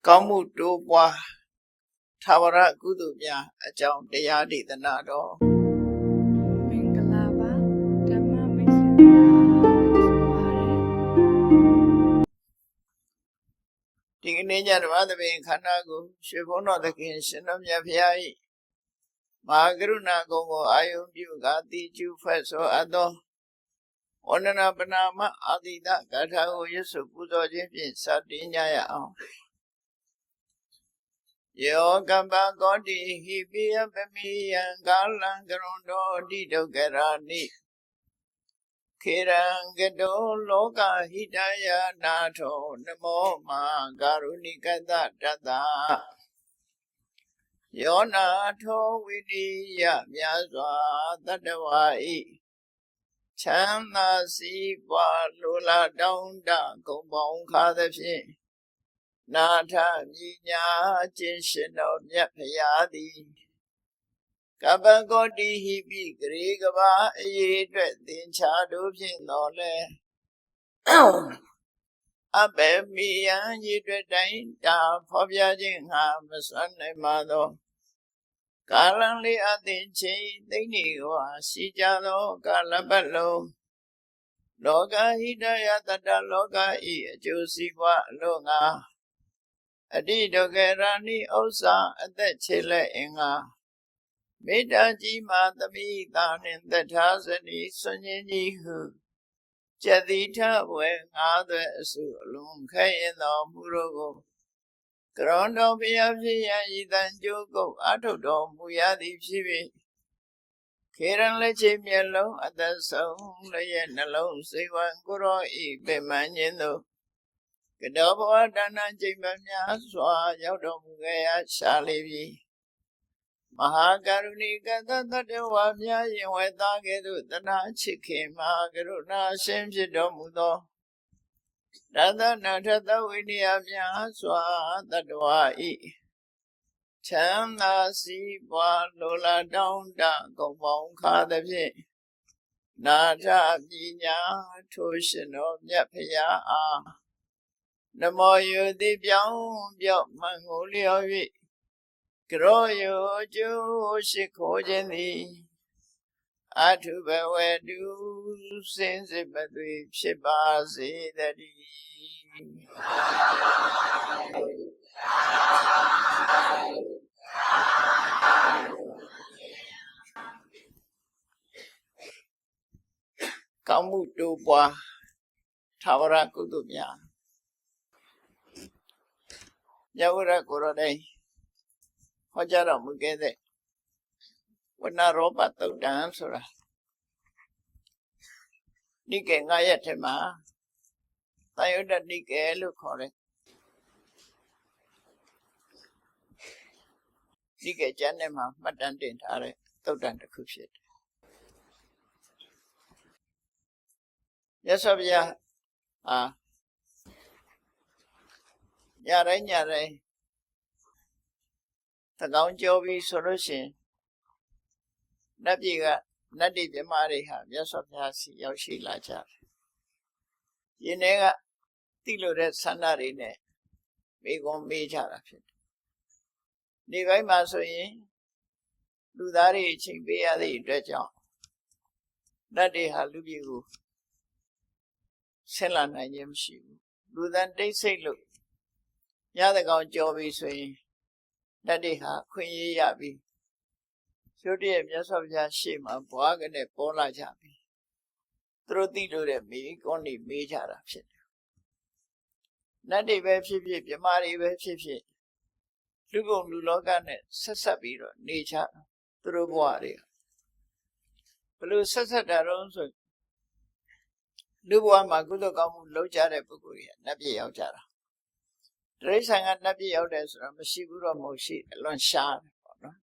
ကောင်းမှုတိုးပွားထာဝရကုသိုလ်များအကြောင်းတရားဒေသနာတော်မင်္ဂလာပါဓမ္မမိတ်ဆွေများဒီကနေ့ညဓမ္မသဘင်ခန္ဓာကိုရွှေဘုန်းတော်သခင်ရှင်တော်မြတ်ဖရာ၏မဟာကရုဏာကုံကိုအာယုံပြုကာတိကျူဖတ်ဆိုအပ်သောဝန္ဒနာပနာမအာတိတဂါထာကိုရွတ်ဆိုပူဇော်ခြင်းဖြင့်စတင်ကြရအောင်ယောကပ္ပကောတိဟိပိယပမိယံကာလံကရုဏောတိဒုက္ခရာနိခေရံကတောလောကဟိတယနာထောနမောမာကာရုဏိကတတတယောနာထောဝိရိယမြတ်စွာတတဝါဤချမ်းသာစီးပွားလိုလားတောင်းတဂုံပေါင်းခါသဖြင့်နာထမြညာခြင်းရှင်တော်မြတ်ဖရာသည်ကပ္ပကောတိဟိပိဂရေကဘာအရေးအတွက်သင်္ချာတို့ဖြင့်တော်လဲအဘေမိယံရည်အတွက်တိုင်းတာဖော်ပြခြင်းငါမစွမ်းနိုင်ပါသောကာလံလေးအသင်ချင်းသိနေဝါရှိကြသောကာလပတ်လုံးလောကဟိတယတတလောကဤအကျိုးစီးပွားအလို့ငါအတိဒုက္ခရာနိဥစ္စာအသက်ချေလက်အင်္ဂါမေတ္တာကြီးမှသမိတာနှင့်သက်ထားစနီဆွန်ခြင်းကြီးဟုကျက်တိထဝဲငါးသွဲအစုအလုံးခဲရင်တော်မူတို့ကိုကရွန်တော်ဘုရားဖြစ်ရန်ဤတန်ကြိုးကုပ်အထုတ်တော်မူရသည်ဖြစ်၍ခေရန်လက်ချေမျက်လုံးအသက်ဆုံးလည်းရဲ့နှလုံးစိတ်ဝံကိုရောဤပင်မခြင်းတို့ကတောဘဝဒါနကျိန်ပများစွာရောက်တော်မူခဲ့ရာရှာလေပြီမဟာကရုဏိကတတတဝါများရင်ဝဲသားကဲ့သို့တနာချစ်ခင်မဟာကရုဏာရှင်ဖြစ်တော်မူသောတသနာထသဝိနည်းများစွာတတဝါဤချမ်းသာစီးပွားလိုလားတောင်းတဂုံပေါင်းခါသဖြင့်နာထပညာထိုရှင်တော်မြတ်ဖရာအားနမောယုတိပြောင်းပြော့မှန်ကိုလျော်၍ကရောယောကျိုးရှိခိုးခြင်းသည်အထုဘဝတုစင်စစ်မသွေဖြစ်ပါစေတည်းကောင်းမှုတိုးပွားထာဝရကုသိုလ်များမြတ်ဝရကိုရောတိုင်းဟောကြားတော်မူခဲ့တဲ့ဝဏရောပသုတ်တံဆိုတာနိကေ9ရက်ထဲမှာသယုတ္တနိကေလို့ခေါ်တယ်နိကေကျမ်းထဲမှာမှတ်တမ်းတင်ထားတဲ့သုတ်တံတစ်ခုဖြစ်တယ်မြတ်စွာဘုရားညတိုင်းသကောင်းကြောပြီးဆိုလို့ရှိရင်နတ်ပြည်ကနတ်တိပြမတွေဟာမြတ်စွာဘုရားစီရောက်ရှိလာကြတယ်။ယင်းထဲကတိလို့တဲ့ဆန္ဒတွေနဲ့မိကွန်မေးကြတာဖြစ်တယ်။ဒီဘက်မှာဆိုရင်လူသားတွေအချိန်ပေးရတဲ့အတွက်ကြောင့်နတ်တွေဟာလူပြည်ကိုဆင်းလာနိုင်ခြင်းမရှိဘူး။လူသားတိတ်ဆိတ်လို့ညသကောင်ကြောပြီးဆိုရင်နတ်တွေဟာခွင့်ရရပြီးရုတ်တရက်မြတ်စွာဘုရားရှေ့မှာဘွားကနဲ့ပေါ်လာကြပြီသူတို့သိလို့တဲ့မိကွန်နေမေးကြတာဖြစ်တယ်နတ်တွေပဲဖြစ်ဖြစ်ပြမတွေပဲဖြစ်ဖြစ်လူကုန်လူလောကနဲ့ဆက်ဆက်ပြီးတော့နေကြသူတို့ဘဝတွေဘလို့ဆက်ဆက်တာတော့ဆိုလူဘဝမှာကုသိုလ်ကောင်းမှုလုပ်ကြတဲ့ပုဂ္ဂိုလ်တွေကနတ်ပြည်ရောက်ကြတာတရိစ္ဆာန်ကနတ်ပြည်ရောက်တယ်ဆိုတာမရှိဘူးတော့မဟုတ်ရှိအလွန်ရှားတယ်ပေါ့နော်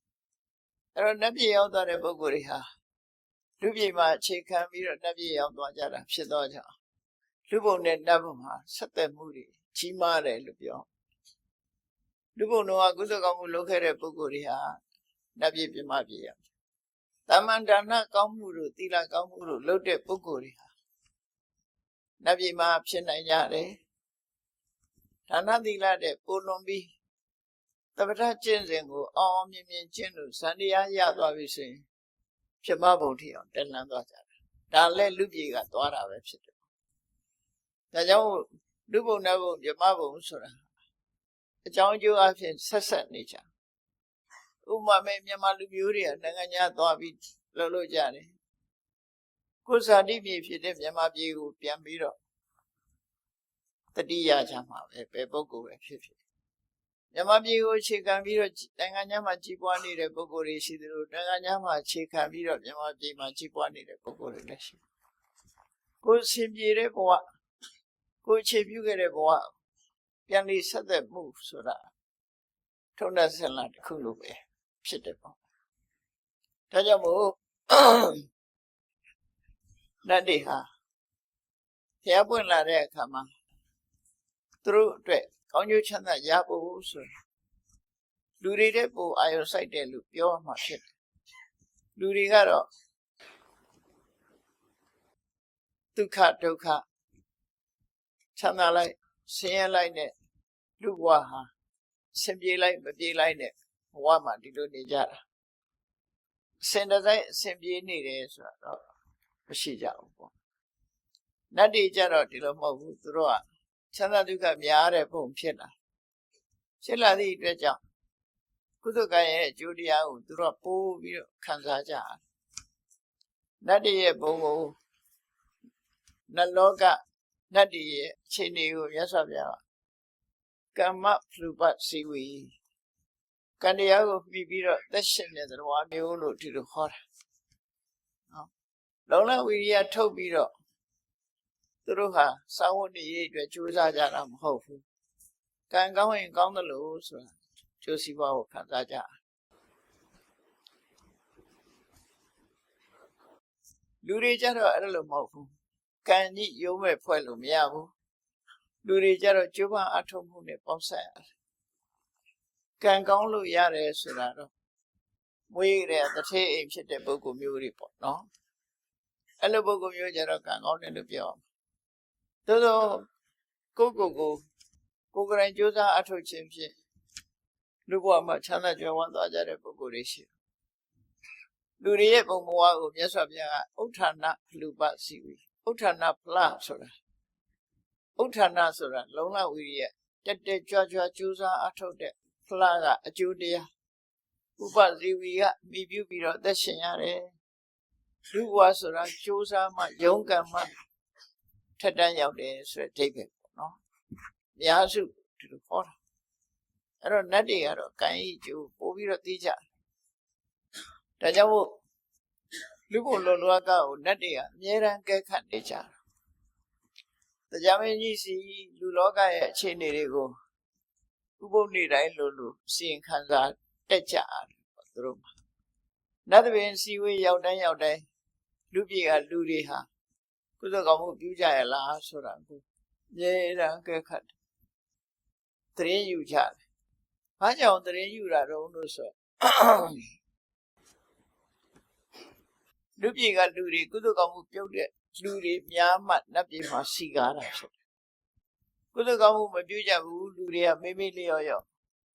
အဲ့တော့နတ်ပြည်ရောက်သွားတဲ့ပုဂ္ဂိုလ်တွေဟာလူပြည်မှာအခြေခံပြီးတော့နတ်ပြည်ရောက်သွားကြတာဖြစ်တော့ကြောင့်လူဘုံနဲ့နတ်ဘုံမှာဆက်သက်မှုတွေကြီးမားတယ်လို့ပြောလူဘုံတော်ကကုသကောင်းမှုလုပ်ခဲ့တဲ့ပုဂ္ဂိုလ်တွေဟာနတ်ပြည်ပြမပြည်ရောက်တမန်ဒါနကောင်းမှုတို့သီလကောင်းမှုတို့လုပ်တဲ့ပုဂ္ဂိုလ်တွေဟာနတ်ပြည်မှာဖြစ်နိုင်ကြတယ် ဒါနသီလတဲ့ပိုလွန်ပြီးသမထကျင့်စဉ်ကိုအောင်မြင်မြင်ကျင့်လို့ဇန်တရားရသွားပြီဆိုရင်ပြမဘုံထီအောင်တက်လှမ်းသွားကြတယ်ဒါလည်းလူပြေကသွားတာပဲဖြစ်တယ်ဒါကြောင့်လူဘုံနတ်ဘုံပြမဘုံဆိုတာအကြောင်းအကျိုးအဖြစ်ဆက်ဆက်နေကြဥပမာမဲ့မြန်မာလူမျိုးတွေကနိုင်ငံခြားသွားပြီးလှုပ်လို့ကြတယ်ကိုယ်စာတိမြေဖြစ်တဲ့မြန်မာပြည်ကိုပြန်ပြီးတော့တတိယချမှာပဲပုဂ္ဂိုလ်ပဲဖြစ်မြန်မာပြည်ကိုအခြေခံပြီးတော့နိုင်ငံခြားမှာကြီးပွားနေတဲ့ပုဂ္ဂိုလ်တွေရှိသလိုနိုင်ငံခြားမှာအခြေခံပြီးတော့မြန်မာပြည်မှာကြီးပွားနေတဲ့ပုဂ္ဂိုလ်တွေလည်းရှိကိုယ်ရှင်ပြည်တဲ့ဘဝကိုယ်အခြေပြုခဲ့တဲ့ဘဝပြန်ပြီးဆက်သက်မှုဆိုတာထုံးတဲ့ဆင်လာတစ်ခုလိုပဲဖြစ်တယ်ပေါ့ဒါကြောင့်မို့နတ်တွေဟာဖျားပွင့်လာတဲ့အခါမှာသူတို့အတွက်ကောင်းကျိုးချမ်းသာရဖို့ဆိုလူတွေတဲ့ပိုအာရုံစိုက်တယ်လို့ပြောမှဖြစ်တယ်လူတွေကတော့ဒုက္ခဒုက္ခချမ်းသာလိုက်ဆင်းရဲလိုက်နဲ့လူဘဝဟာဆင်ပြေလိုက်မပြေလိုက်နဲ့ဘဝမှာဒီလိုနေကြတာအစင်တစိုက်အစင်ပြေနေတယ်ဆိုတော့မရှိကြဘူးပေါ့နတ်တွေကြတော့ဒီလိုမဟုတ်ဘူးသူတို့ကချမ်းသာဒုက္ခများတဲ့ပုံဖြစ်လာသည့်အတွက်ကြောင့်ကုသကံရဲ့အကျိုးတရားကိုသူတို့ပိုးပြီးတော့ခံစားကြတယ်နတ်တွေရဲ့ဘုံကိုနတ်လောကနတ်တွေရဲ့အခြေအနေကိုမြတ်စွာဘုရားကမ္မဖလူပတ်စီဝီကံတရားကိုပြီးပြီးတော့သက်ရှင်တဲ့သဘောမျိုးလို့ဒီလိုဟောတာနော်လုံလဝိရိယထုတ်ပြီးတော့သူတို့ဟာစာဝတ်နေရေးအတွက်ကြိုးစားကြတာမဟုတ်ဘူးကံကောင်းရင်ကောင်းတယ်လို့ဆိုတာကျိုးစီးပွားကိုခံစားကြလူတွေကြတော့အဲ့လိုမဟုတ်ဘူးကံကြီးရုံးမဲ့ဖွဲ့လို့မရဘူးလူတွေကြတော့ကျိုးပန်းအထုံးမှုနဲ့ပေါင်းဆက်ရတယ်ကံကောင်းလို့ရတယ်ဆိုတာတော့မွေးတဲ့တထေးအိမ်ဖြစ်တဲ့ပုဂ္ဂိုလ်မျိုးတွေပေါ့နော်အဲ့လိုပုဂ္ဂိုလ်မျိုးကြတော့ကံကောင်းတယ်လို့ပြောအောင်သို့သောကိုယ်ကိုယ်ကြိုးစားအထောက်ခြင်းဖြင့်လူဘဝမှာချမ်းသာကြွယ်ဝသွားကြတဲ့ပုဂ္ဂိုလ်တွေရှိလူတွေရဲ့ပုံဘဝကိုမြတ်စွာဘုရားကဥဋ္ဌာဏလူပစီဝီဥဋ္ဌာဏဖလားဆိုတာဥဋ္ဌာဏဆိုတာလုံလဝိရိယတက်တက်ကြွကြွကြိုးစားအထောက်တဲ့ဖလားကအကျိုးတရားဥပဇီဝီကမိပြုပြီးတော့သက်ရှင်ရတယ်လူဘဝဆိုတာကြိုးစားမှရုန်းကန်မှထက်တန်းရောက်တယ်ဆိုတဲ့အဓိပ္ပာယ်ပေါ့နော်။အများစုဒီလိုခေါ်တာ။အဲ့တော့နတ်တွေကတော့ကံဤကျိုးပို့ပြီးတော့သိကြတယ်။ဒါကြောင့်မို့လူဘုံလောကကိုနတ်တွေကအမြဲတမ်းကဲခတ်နေကြတာ။တရားမင်းကြီးစီလူလောကရဲ့အခြေအနေတွေကိုဥပုပ်နေတိုင်းလို့စီရင်ခံစားတက်ကြတယ်ပေါ့သူတို့မှာ။နတ်တပင်စီဝေးရောက်တိုင်းလူပြေကလူတွေဟာကုသကောင်းမှုပြုကြရလားဆိုတာကိုမြဲတမ်းကဲခတ်တရင်ယူကြတယ်။ဘာကြောင့်တရင်ယူတာတော့လို့ဆိုလူပြေကလူတွေကုသကောင်းမှုပြုတဲ့လူတွေများမှနတ်ပြည်မှာစီကားတာဖြစ်တယ်။ကုသကောင်းမှုမပြုကြဘူးလူတွေကမေးလျော့ရော့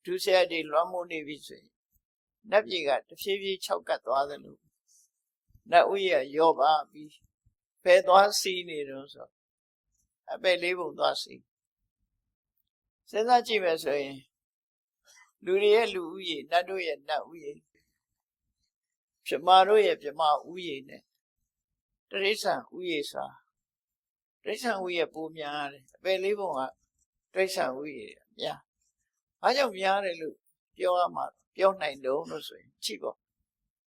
ဒုစရိုက်တွေလွှမ်းမိုးနေပြီဆိုရင်နတ်ပြည်ကတဖြည်းဖြည်းခြောက်ကပ်သွားတယ်လို့နတ်ဥယျာရောပါပြီးဘယ်သွားစီးနေတော့ဆိုအပဲလေးပုံသွားစီးစဉ်းစားကြည့်မယ်ဆိုရင်လူတွေရဲ့လူဥယျာနတ်တို့ရဲ့နတ်ဥယျာပြမတို့ရဲ့ပြမဥယျာနဲ့တရိစ္ဆာန်ဥယျာစာတရိစ္ဆာန်ဥယျာပိုများတယ်အပဲလေးပုံကတရိစ္ဆာန်ဥယျာများဘာကြောင့်များတယ်လို့ပြောရမှာပြောနိုင်တော့လို့ဆိုရင်ကြည့်ပေါ့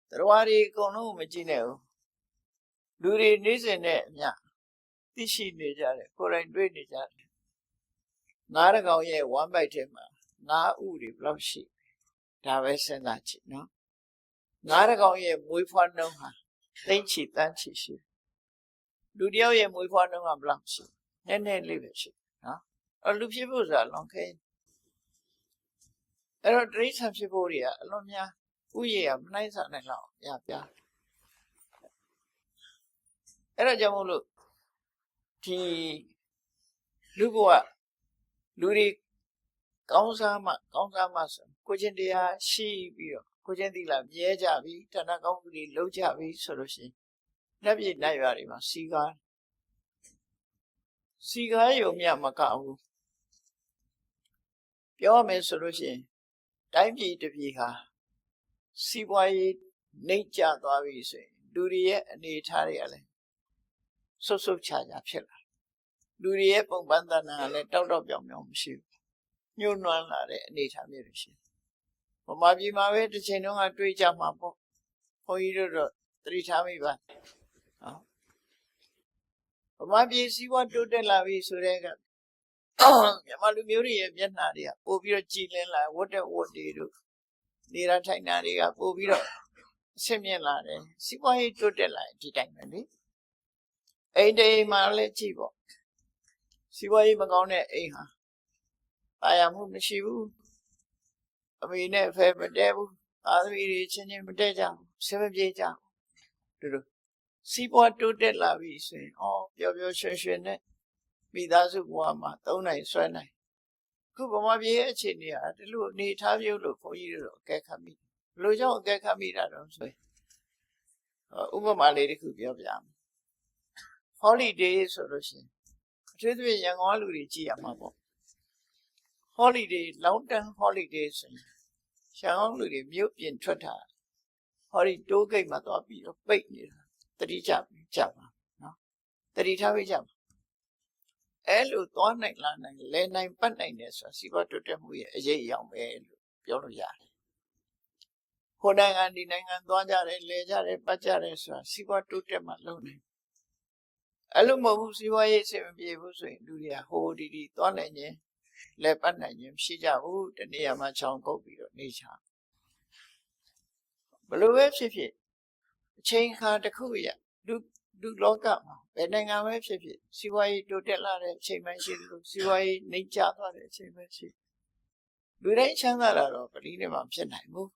တရားတွေအကုန်လုံးမကြည့်နဲ့ဘူးလူတွေနေစဉ်နဲ့အမျှသိရှိနေကြတယ်ကိုယ်တိုင်တွေ့နေကြတယ်ငါးရကောင်ရဲ့ဝမ်းပိုက်ထဲမှာငါးဥတွေဘယ်လောက်ရှိဒါပဲစဉ်းစားကြည့်နော်ငါးရကောင်ရဲ့မွေးဖွားနှုန်းဟာသိန်းချီတန်းချီရှိလူတယောက်ရဲ့မွေးဖွားနှုန်းကဘယ်လောက်ရှိနည်းနည်းလေးပဲရှိနော်လူဖြစ်ဖို့ဆိုတာလွန်ခဲအဲ့တော့တိရစ္ဆာန်ဖြစ်ဖို့တွေကအလွန်များဥယျာမနှိုင်းဆနိုင်လောက်ရပြအဲ့ဒါကြောင့်မို့လို့ဒီလူဘဝလူတွေ ကောင်းစားမှဆိုကိုချင်းတရားရှိပြီးတော့ကိုချင်းသီလမြဲကြပြီဌာနကောင်းမှုတွေလုံးကြပြီဆိုလို့ရှိရင်လက်ပြနိုင်ရွာတွေမှာစီကားယုံမြမကဘူးပြောရမယ်ဆိုလို့ရှိရင်တိုင်းပြည်တစ်ပြည်ဟာစီးပွားရေးနှိမ့်ကျသွားပြီဆိုရင်လူတွေရဲ့အနေအထားတွေကလည်းဆုတ်ဆုတ်ချာချာဖြစ်လာလူတွေရဲ့ပုံပန်းသဏ္ဍာန်ကလည်းတောက်ပြောင်မရှိဘူးညှို့နွမ်းလာတဲ့အနေအထားမျိုးတွေရှိတယ်။ဗမာပြည်မှာပဲတစ်ချိန်တုန်းကတွေးကြမှာပေါ့။ဘုန်းကြီးတို့တော့သတိထားမိပါနော်။ဗမာပြည်စီးပွားတိုးတက်လာပြီဆိုတဲ့ကမြန်မာလူမျိုးတွေရဲ့မျက်နှာတွေကပို့ပြီးတော့ကြည်လင်းလာဝတ်တဲ့ဝတ်တွေတို့နေတာထိုင်တာတွေကပို့ပြီးတော့အဆင့်မြင့်လာတယ်။စီးပွားရေးတိုးတက်လာရင်ဒီတိုင်းပဲလေ။အိမ်တိမ်မှာလည်းကြည့်ပေါ့။စီးပွားရေးမကောင်းတဲ့အိမ်ဟာအာရမှုမရှိဘူးအမေနဲ့ဖဲမတဲဘူးသားသမီးတွေချင်းချင်းမတဲကြဘူးဆင်မပြေကြဘူးတို့စီးပွားတိုးတက်လာပြီဆိုရင်ပျော်ရွှင်နဲ့မိသားစုဘဝမှာသုံးနိုင်ဆွဲနိုင်ခုဗမာပြည်ရဲ့အခြေအနေကဒီလိုအနေထားမျိုးလို့ခွန်ကြီးတို့အကဲခတ်မိဘလို့ကြောင့်အကဲခတ်မိတာတော့ဆိုရင်ဥပမာလေးတစ်ခုပြောပြမယ် holiday ဆိုလို့ရှိရင်အထူးသဖြင့်ရန်ကုန်လူတွေကြည့်ရမှာပေါ့holiday long term holiday ဆိုရင်ရှောင်းလူတွေမြို့ပြင်ထွက်တာဟောဒီတိုးဂိတ်မှာသွားပြီးတော့ပိတ်နေတာတတိကြပါနော်တတိထားပေးကြပါအဲ့လိုသွားနိုင်လာနိုင်လဲနိုင်ပတ်နိုင်တယ်ဆိုတာစီးပွားတိုးတက်မှုရဲ့အရေးအယောင်ပဲလို့ပြောလို့ရတယ်ဟိုနိုင်ငံဒီနိုင်ငံသွားကြတယ်လဲကြတယ်ပတ်ကြတယ်ဆိုတာစီးပွားတိုးတက်မှလုပ်နိုင်အဲ့လိုမဟုတ်ဘူးစီးပွားရေးအဆင်မပြေဘူးဆိုရင်လူတွေကဟိုဒီသွားနိုင်ခြင်းလဲပတ်နိုင်ခြင်းမရှိကြဘူးတနေ့မှချောင်းကုတ်ပြီးတော့နေချဘလို့ပဲဖြစ်ဖြစ်အချိန်ခါတစ်ခုရလူလောကမှာဘယ်နိုင်ငံပဲဖြစ်ဖြစ်စီးပွားရေးတိုးတက်လာတဲ့အချိန်မှရှိလို့စီးပွားရေးနှိမ့်ကျသွားတဲ့အချိန်မှရှိလူတိုင်းချမ်းသာတာတော့ပလီနဲ့မှဖြစ်နိုင်ဘူး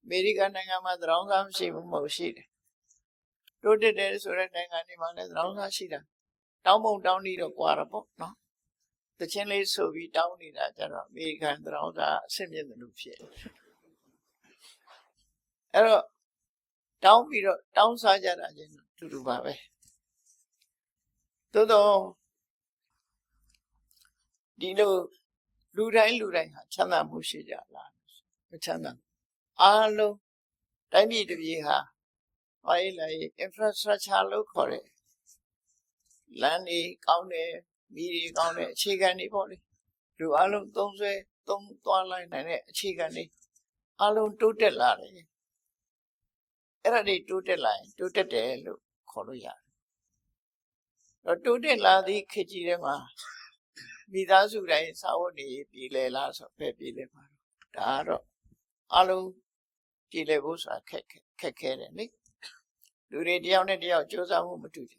အမေရိကန်နိုင်ငံမှာသရောင်းစားမရှိဘူးမဟုတ်ရှိတယ်တိုးတက်တယ်ဆိုတဲ့နိုင်ငံတွေမှာလည်းသရောင်းစားရှိတာတောင်းပုံတောင်းနေတော့ကွာတော့ပေါ့နော်တချင်းလေးဆိုပြီးတောင်းနေတာကြတော့အမေရိကန်သရောင်းစားအဆင့်မြင့်တယ်လို့ဖြစ်အဲ့တော့တောင်းပြီးတော့တောင်းစားကြတာချင်းတူတူပါပဲသို့တော့ဒီလိုလူတိုင်းဟာချမ်းသာမှုရှိကြလားမချမ်းသာအားလုံးတိုင်းပြည်တစ်ပြည်ဟာဟောရေး infrastructure လို့ခေါ်တဲ့လမ်းတွေကောင်းတယ်မီးတွေကောင်းတဲ့အခြေခံတွေပေါ့လေလူအလုံးသုံးသွားလိုက်နိုင်တဲ့အခြေခံတွေအလုံးတိုးတက်လာတယ်အဲ့ဒါတွေတိုးတက်လာရင်တိုးတက်တယ်လို့ခေါ်လို့ရတယ်တော့တိုးတက်လာသည့်ခေတ်ကြီးထဲမှာမိသားစုတိုင်းစာဝတ်နေပြည်လဲလားဆိုပဲပြည်လဲမှာဒါကတော့အလုံးပြည်လဲဖို့ဆိုတာခက်ခဲတယ်လေလူတွေတယောက်နဲ့တယောက်ကြိုးစားမှုမတူကြ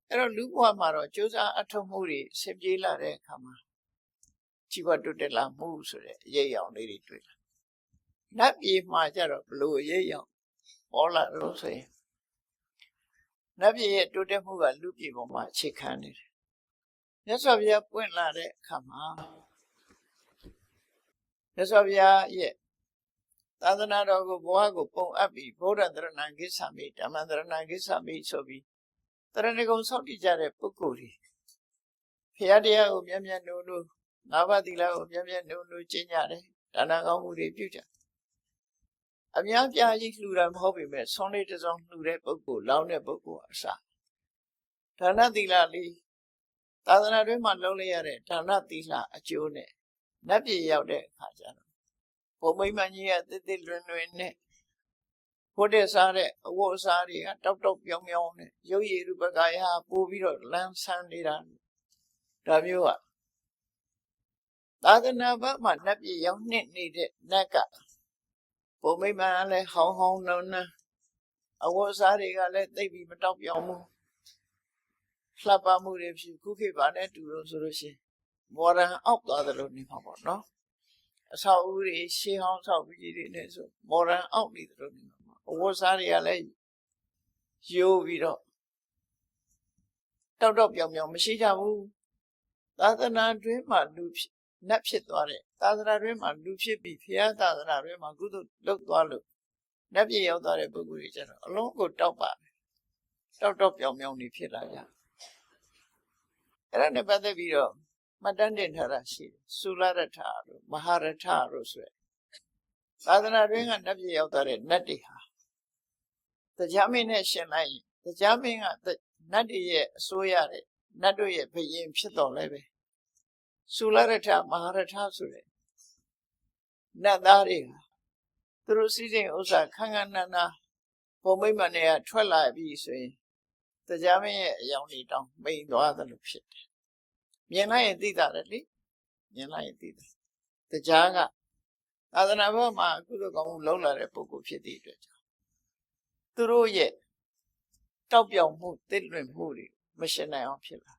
အဲ့တော့လူ့ဘဝမှာတော့ကြိုးစားအထောက်မှုတွေဆင်ပြေးလာတဲ့အခါမှာជីវတိုးတက်လာမှုဆိုတဲ့အရေးအယောင်လေးတွေတွေ့လာနတ်ပြည်မှာကျတော့ဘလို့အရေးအယောင်ပေါ်လာလို့ဆိုရင်နတ်ပြည်ရဲ့တိုးတက်မှုကလူပြည်ပေါ်မှာအခြေခံနေတယ်မြတ်စွာဘုရားပွင့်လာတဲ့အခါမှာမြတ်စွာဘုရားရဲ့သာသနာတော်ကိုဘဝကိုပုံအပ်ပြီးဗုဒ္ဓတရဏံကိစ္ဆာမိဓမ္မတရဏံကိစ္ဆာမိဆိုပြီးတရဏဂုံဆောက်တည်ကြတဲ့ပုဂ္ဂိုလ်တွေဘုရားတရားကိုမြတ်နုံငါးပါးသီလကိုမြတ်နုံကျင့်ကြတယ်ဒါနကောင်းမှုတွေပြုကြအများပြားကြီးလှူတာမဟုတ်ပေမဲ့ဆွမ်းလေးတစ်စုံလှူတဲ့ပုဂ္ဂိုလ်လောင်းတဲ့ပုဂ္ဂိုလ်အစဒါနသီလလေးသာသနာတွင်မှာလုံးလိုက်ရတဲ့ဒါနသီလအကျိုးနဲ့နတ်ပြည်ရောက်တဲ့အခါကျတော့ဘုံမိမကြီးကတစ်လွင်နဲ့ဘုဒ္ဓစားတဲ့အဝတ်အစားတွေကတောက်ပြောင်းနဲ့ရုပ်ရည်ရူပကာယပို့ပြီးတော့လမ်းဆန်းနေတာဒါမျိုးကသာသနာ့ဘက်မှာနတ်ပြည်ရောက်နေတဲ့နတ်ကဘုံမိမလည်းဟောင်းနှုံအဝတ်အစားတွေကလည်းသိပြီးမတောက်ပြောင်းဘူးလှပမှုတွေဖြစ်ခုခေတ်ပါနဲ့တူလို့ဆိုလို့ရှိရင်မော်ဒန်အောက်သွားတယ်လို့နေမှာပေါ့နော်အဆောက်အဦတွေရှေးဟောင်းဆောက်ပြီးတွေနဲ့ဆိုမော်ဒန်အောက်နေတယ်လို့နေမှာအဝတ်စားတွေကလည်းရိုးပြီးတော့တောက်ပြောင်မရှိကြဘူးသာသနာတွင်မှာ နတ်ဖြစ်သွားတဲ့သာသနာတွင်မှာလူဖြစ်ပြီးဘုရားသာသနာတွင်မှာကုသိုလ်လုပ်သွားလို့နတ်ပြည်ရောက်သွားတဲ့ပုဂ္ဂိုလ်တွေကျတော့အလုံးကိုတောက်ပါတယ်တောက်ပြောင်ပြောင်နေဖြစ်လာကြအဲ့ဒါနဲ့ပတ်သက်ပြီးတော့မှတ်တမ်းတင်ထားတာရှိတယ်သုလရထတို့မဟာရထတို့ဆိုရယ်သာသနာတွင်ကနတ်ပြည်ရောက်သွားတဲ့နတ်တွေဟာတရားမင်းနဲ့ရှင်လိုက်ရင်တရားမင်းကနတ်တွေရဲ့အစိုးရတဲ့နတ်တို့ရဲ့ဘယင်ဖြစ်တော်လဲပဲသုလရထမဟာရထဆိုတဲ့နတ်သားတွေဟာသူတို့စီစဉ်ဥစ္စာခန်းခန်းနာနာပုံမိမ့်မနဲ့ထွက်လာပြီဆိုရင်တရားမင်းရဲ့အယောင်တွေတောင်မိန်သွားသလိုဖြစ်တယ်မြင်လိုက်ရင်သိတာလေမြင်လိုက်ရင်သိတယ်တရားကသာသနာ့ဘက်မှာကုသိုလ်ကောင်းမှုလုပ်လာတဲ့ပုဂ္ဂိုလ်ဖြစ်သည့်အတွက်ကြောင့်သူတို့ရဲ့တောက်ပြောင်မှုတစ်လွင်မှုတွေမရှင်းနိုင်အောင်ဖြစ်လာ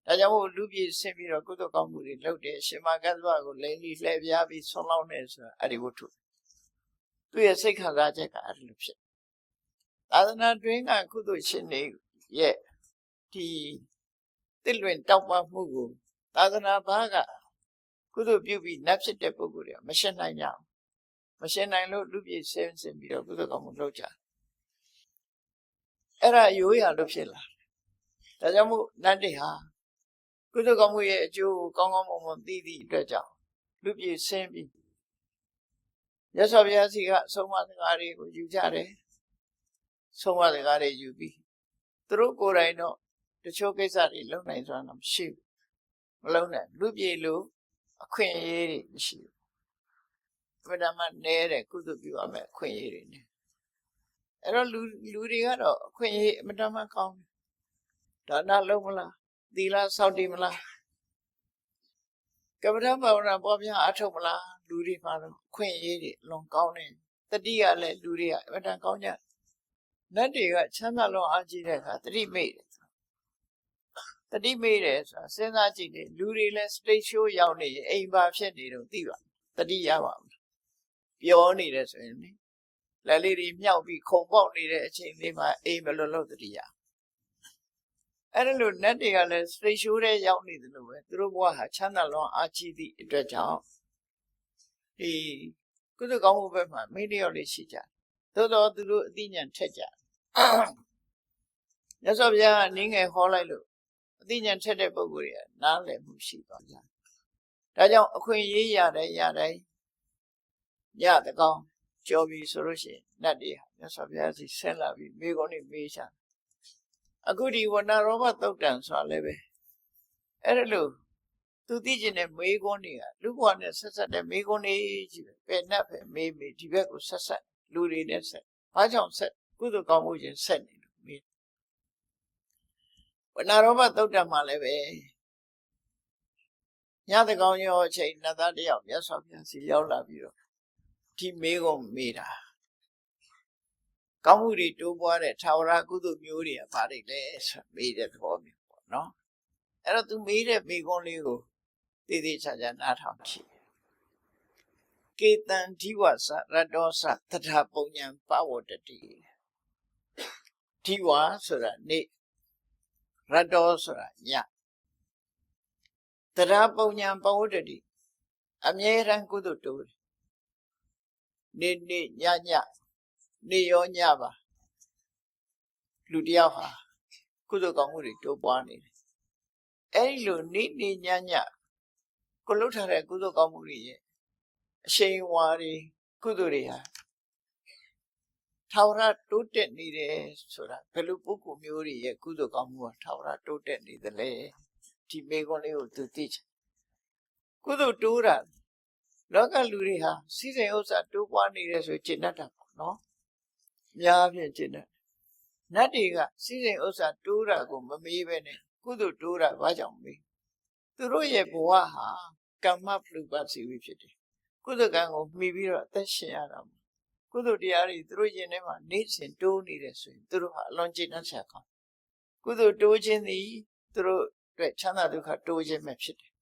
ဒါကြောင့်မို့လူပြည်ဆင်းပြီးတော့ကုသိုလ်ကောင်းမှုတွေလုပ်တယ်ရှင်မကသဗ္ဗကိုလိန်လီလှည့်ပြားပြီးဆွန်လောင်းနေဆိုတာအဲ့ဒီဝတ္ထုသူရဲ့စိတ်ခံစားချက်ကအဲ့လိုဖြစ်သာသနာတွင်ကကုသိုလ်ရှင်တွေရဲ့ဒီတစ်လွင်တောက်ပမှုကိုသာသနာဘာကကုသိုလ်ပြုပြီးနတ်ဖြစ်တဲ့ပုဂ္ဂိုလ်တွေကမရှင်းနိုင်ကြဘူးမရှင်းနိုင်လို့လူပြည်ဆင်းပြီးတော့ကုသိုလ်ကောင်းမှုလုပ်ကြအဲ့ဒါရိုးရာလို့ဖြစ်လာဒါကြောင့်မို့နတ်တွေဟာကုသိုလ်ကောင်းမှုရဲ့အကျိုးကိုကောင်းကောင်းမွန်မွန်သိသည့်အတွက်ကြောင့်လူပြည်ဆင်းပြီးရသော်ဘုရားစီကဆုံးမစကားတွေကိုယူကြတယ်ဆုံးမစကားတွေယူပြီးသူတို့ကိုယ်တိုင်တော့တချို့ကိစ္စတွေလုပ်နိုင်ဆိုတာမရှိဘူးမလုပ်နိုင်လူပြည်လိုအခွင့်အရေးတွေမရှိဘူးဘယ်တော့မှနဲတဲ့ကုသိုလ်ပြုရမယ်အခွင့်အရေးတွေနဲ့အဲ့တော့လူတွေကတော့အခွင့်အရေးအမတန်မှကောင်းတယ်ဒါနလုံးမလားသီလစောင့်တည်မလားကမ္မဋ္ဌာန်းဘာဝနာပွားများအထောက်မလားလူတွေမှာတော့အခွင့်အရေးတွေလွန်ကောင်းတယ်တတိယလည်းလူတွေကအမတန်ကောင်းကြနတ်တွေကချမ်းသာလုံးအားကြီးတဲ့အခါတတိမိတ်တယ်တတိမိတ်တယ်ဆိုတာစဉ်းစားကြည့်တယ်လူတွေလည်းစတိတ်ရှိုးရောက်နေရင်အိမ်ပါဖြစ်နေတော့သိပါတတိရပါဘူးပြောနေတယ်ဆိုရင်လက်လေးတွေမြောက်ပြီးခုံပေါက်နေတဲ့အချိန်လေးမှာအိမ်မလွတ်လို့တတိယအဲ့ဒါလို့နတ်တွေကလည်းစတိတ်ရှိုးတဲ့ရောက်နေတယ်လို့ပဲသူတို့ဘဝဟာချမ်းသာလုံးအားကြီးသည့်အတွက်ကြောင့်ဒီကုသကောင်းမှုဘက်မှာမိတ္တရောလေးရှိကြသို့တော့သူတို့အသိဉာဏ်ထက်ကြမြတ်စွာဘုရားနင်းငယ်ဟောလိုက်လို့အသိဉာဏ်ထက်တဲ့ပုဂ္ဂိုလ်တွေကနားလည်မှုရှိသွားကြဒါကြောင့်အခွင့်အရေးရတဲ့ရတဲ့ကောင်းကြော်ပြီဆိုလို့ရှိရင်နတ်တွေမြတ်စွာဘုရားစီဆင်းလာပြီးမိကုန်းနေမေးချအခုဒီဝဏရောဘသုတ်တံဆိုတာလည်းပဲအဲ့ဒါလို့သူသိကျင်တဲ့မေးခွန်းတွေကလူဘဝနဲ့ဆက်ဆက်တဲ့မေးခွန်းတွေကြီးပဲနတ်ပဲမေးဒီဘက်ကိုဆက်ဆက်လူတွေနဲ့ဆက်ဘာကြောင့်ဆက်ကုသိုလ်ကောင်းမှုချင်းဆက်နေလို့မေးဝဏရောဘသုတ်တံမှာလည်းပဲညတကောင်းရောအချိန်နတ်သားတယောက်မြတ်စွာဘုရားစီရောက်လာပြီးတော့ဒီမေးခွန်းမေးတာကောင်းမှုတွေတိုးပွားတဲ့ထာဝရကုသိုလ်မျိုးတွေကဘာတွေလဲဆိုမေးတဲ့သဘောမျိုးပေါ့နော်အဲ့တော့သူမေးတဲ့မေးခွန်းလေးကိုတည်တည်ချာချာနားထောင်ကြည့်ကေတံဓိဝဆရတ္တောသတ္ထပုံညံပဝတ္တိဓိဝဆိုတာနေရတ္တောဆိုတာညတရပုံညံပဝတ္တိအမြဲတမ်းကုသိုလ်တိုးနေညနေရောညပါလူတယောက်ဟာကုသိုလ်ကောင်းမှုတွေတိုးပွားနေတယ်အဲ့ဒီလိုနေညကိုလှုပ်ထားတဲ့ကုသိုလ်ကောင်းမှုတွေရဲ့အရှိန်အဝါတွေကုသိုလ်တွေဟာထာဝရတိုးတက်နေတယ်ဆိုတာဘယ်လိုပုဂ္ဂိုလ်မျိုးတွေရဲ့ကုသိုလ်ကောင်းမှုဟာထာဝရတိုးတက်နေသလဲဒီမေခွန်းလေးကိုသူသိချင်ကုသိုလ်တိုးတာလောကလူတွေဟာစီစဉ်ဥစ္စာတိုးပွားနေတယ်ဆိုကျင့်တတ်တာပေါ့နော်များဖြင့်ကျင့်တတ်နတ်တွေကစီစဉ်ဥစ္စာတိုးတာကိုမမေးပဲနဲ့ကုသိုလ်တိုးတာဘာကြောင့်မေးသူတို့ရဲ့ဘဝဟာကမ္မပလူပစီဝိဖြစ်တယ်ကုသိုလ်ကံကိုမှီပြီးတော့အသက်ရှင်ရတာကုသိုလ်တရားတွေသူတို့ရင်ထဲမှာနေစဉ်တိုးနေတယ်ဆိုရင်သူတို့ဟာအလွန်ကျင့်တတ်ချက်ကောင်းကုသိုလ်တိုးခြင်းသည်သူတို့အတွက်ချမ်းသာဒုက္ခတိုးခြင်းပဲဖြစ်တယ်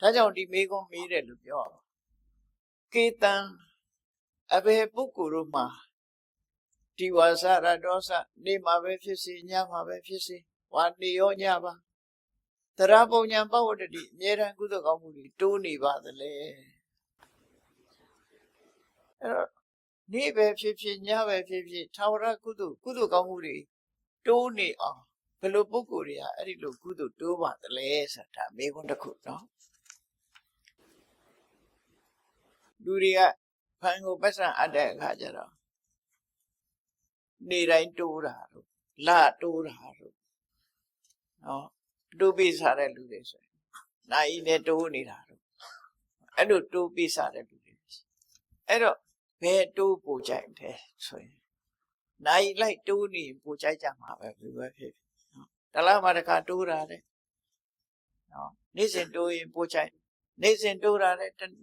ဒါကြောင့်ဒီမေခွန်းမေးတယ်လို့ပြောအောင်ကေတံအဘယ်ပုဂ္ဂိုလ်တို့မှာဒီဝါစရတောစနေမှာပဲဖြစ်စေညမှာပဲဖြစ်စေဝါနေရောညပါ Tara Bonya Power Yeran Kudakamudi, Tony Badale. Nebe Fifi, Yave Fifi, Tawara Kudu Kamudi, Tony Pelopokuria, Arilu Kudu, Tuba, the lays at a big on the cook, no? Duria Pango Pesa Ada Hajara. Nirain Tura, La Tura. No, do be Sara Ludes. Naine to Nira. I do 2 pieces at Ludes. I don't pay 2 Pujante. So, Nai like 2 ni Pujajama everywhere. The Lamaraka Tura. No, listen to him Pujai. Listen to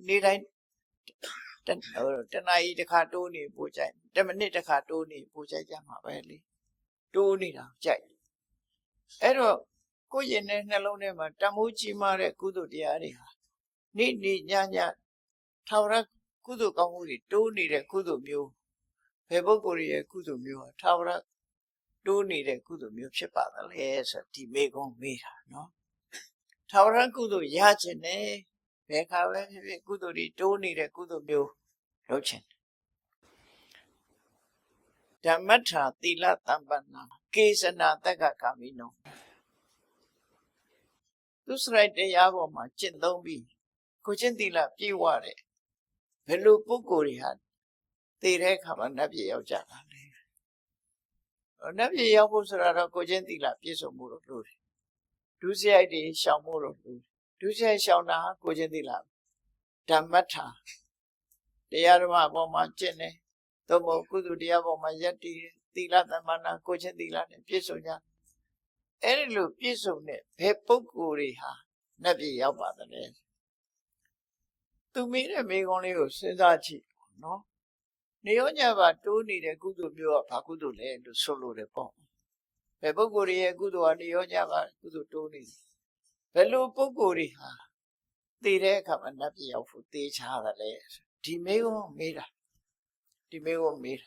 Nirain. Then I the cartoony Pujai. Demonate the cartoony Pujajama valley. 2 Nira, Jack. Ero Kuyene Nelonema, Tamuchi Mare Kudu Diaria. Ni Nyanya Taura Kudu Kamuri, 2 need a Kudu Mew. Pebokuri a Kudu Mew, Taura 2 need a Kudu Mew Shepada, yes, a Timagon Mira, no? Taura Kudu Yachene, Pekave Kuduri, 2 need a Kudu Mew, Rochen. Damata Tila Tambana, Kisana Taka Camino. This right day, Yavoma, Chindombi, Cochentila, Piware, Velu Pukuri had, they recam a Nabi of Jana. Nabi Yavosara Cogentila, piece of Muro. Do say I did Shamuro. Do say Shauna, Cogentila. Damata. The Yarama Boma Chene, Tomo Kudu Diavoma Yati, Tila Tamana, Cogentila, and piece of Jan. Any look piece of net, Pepokuriha, Nabi Yabada. To me, the make only Sedachi, no? Neonya 2 need a good view of Pakudu land to solo the bomb. Pepokuri a good one, Neonya Kudu Tony. Pelu Pokuriha. The recam and Nabi of teach how the less. Timeo Mira. Timeo Mira.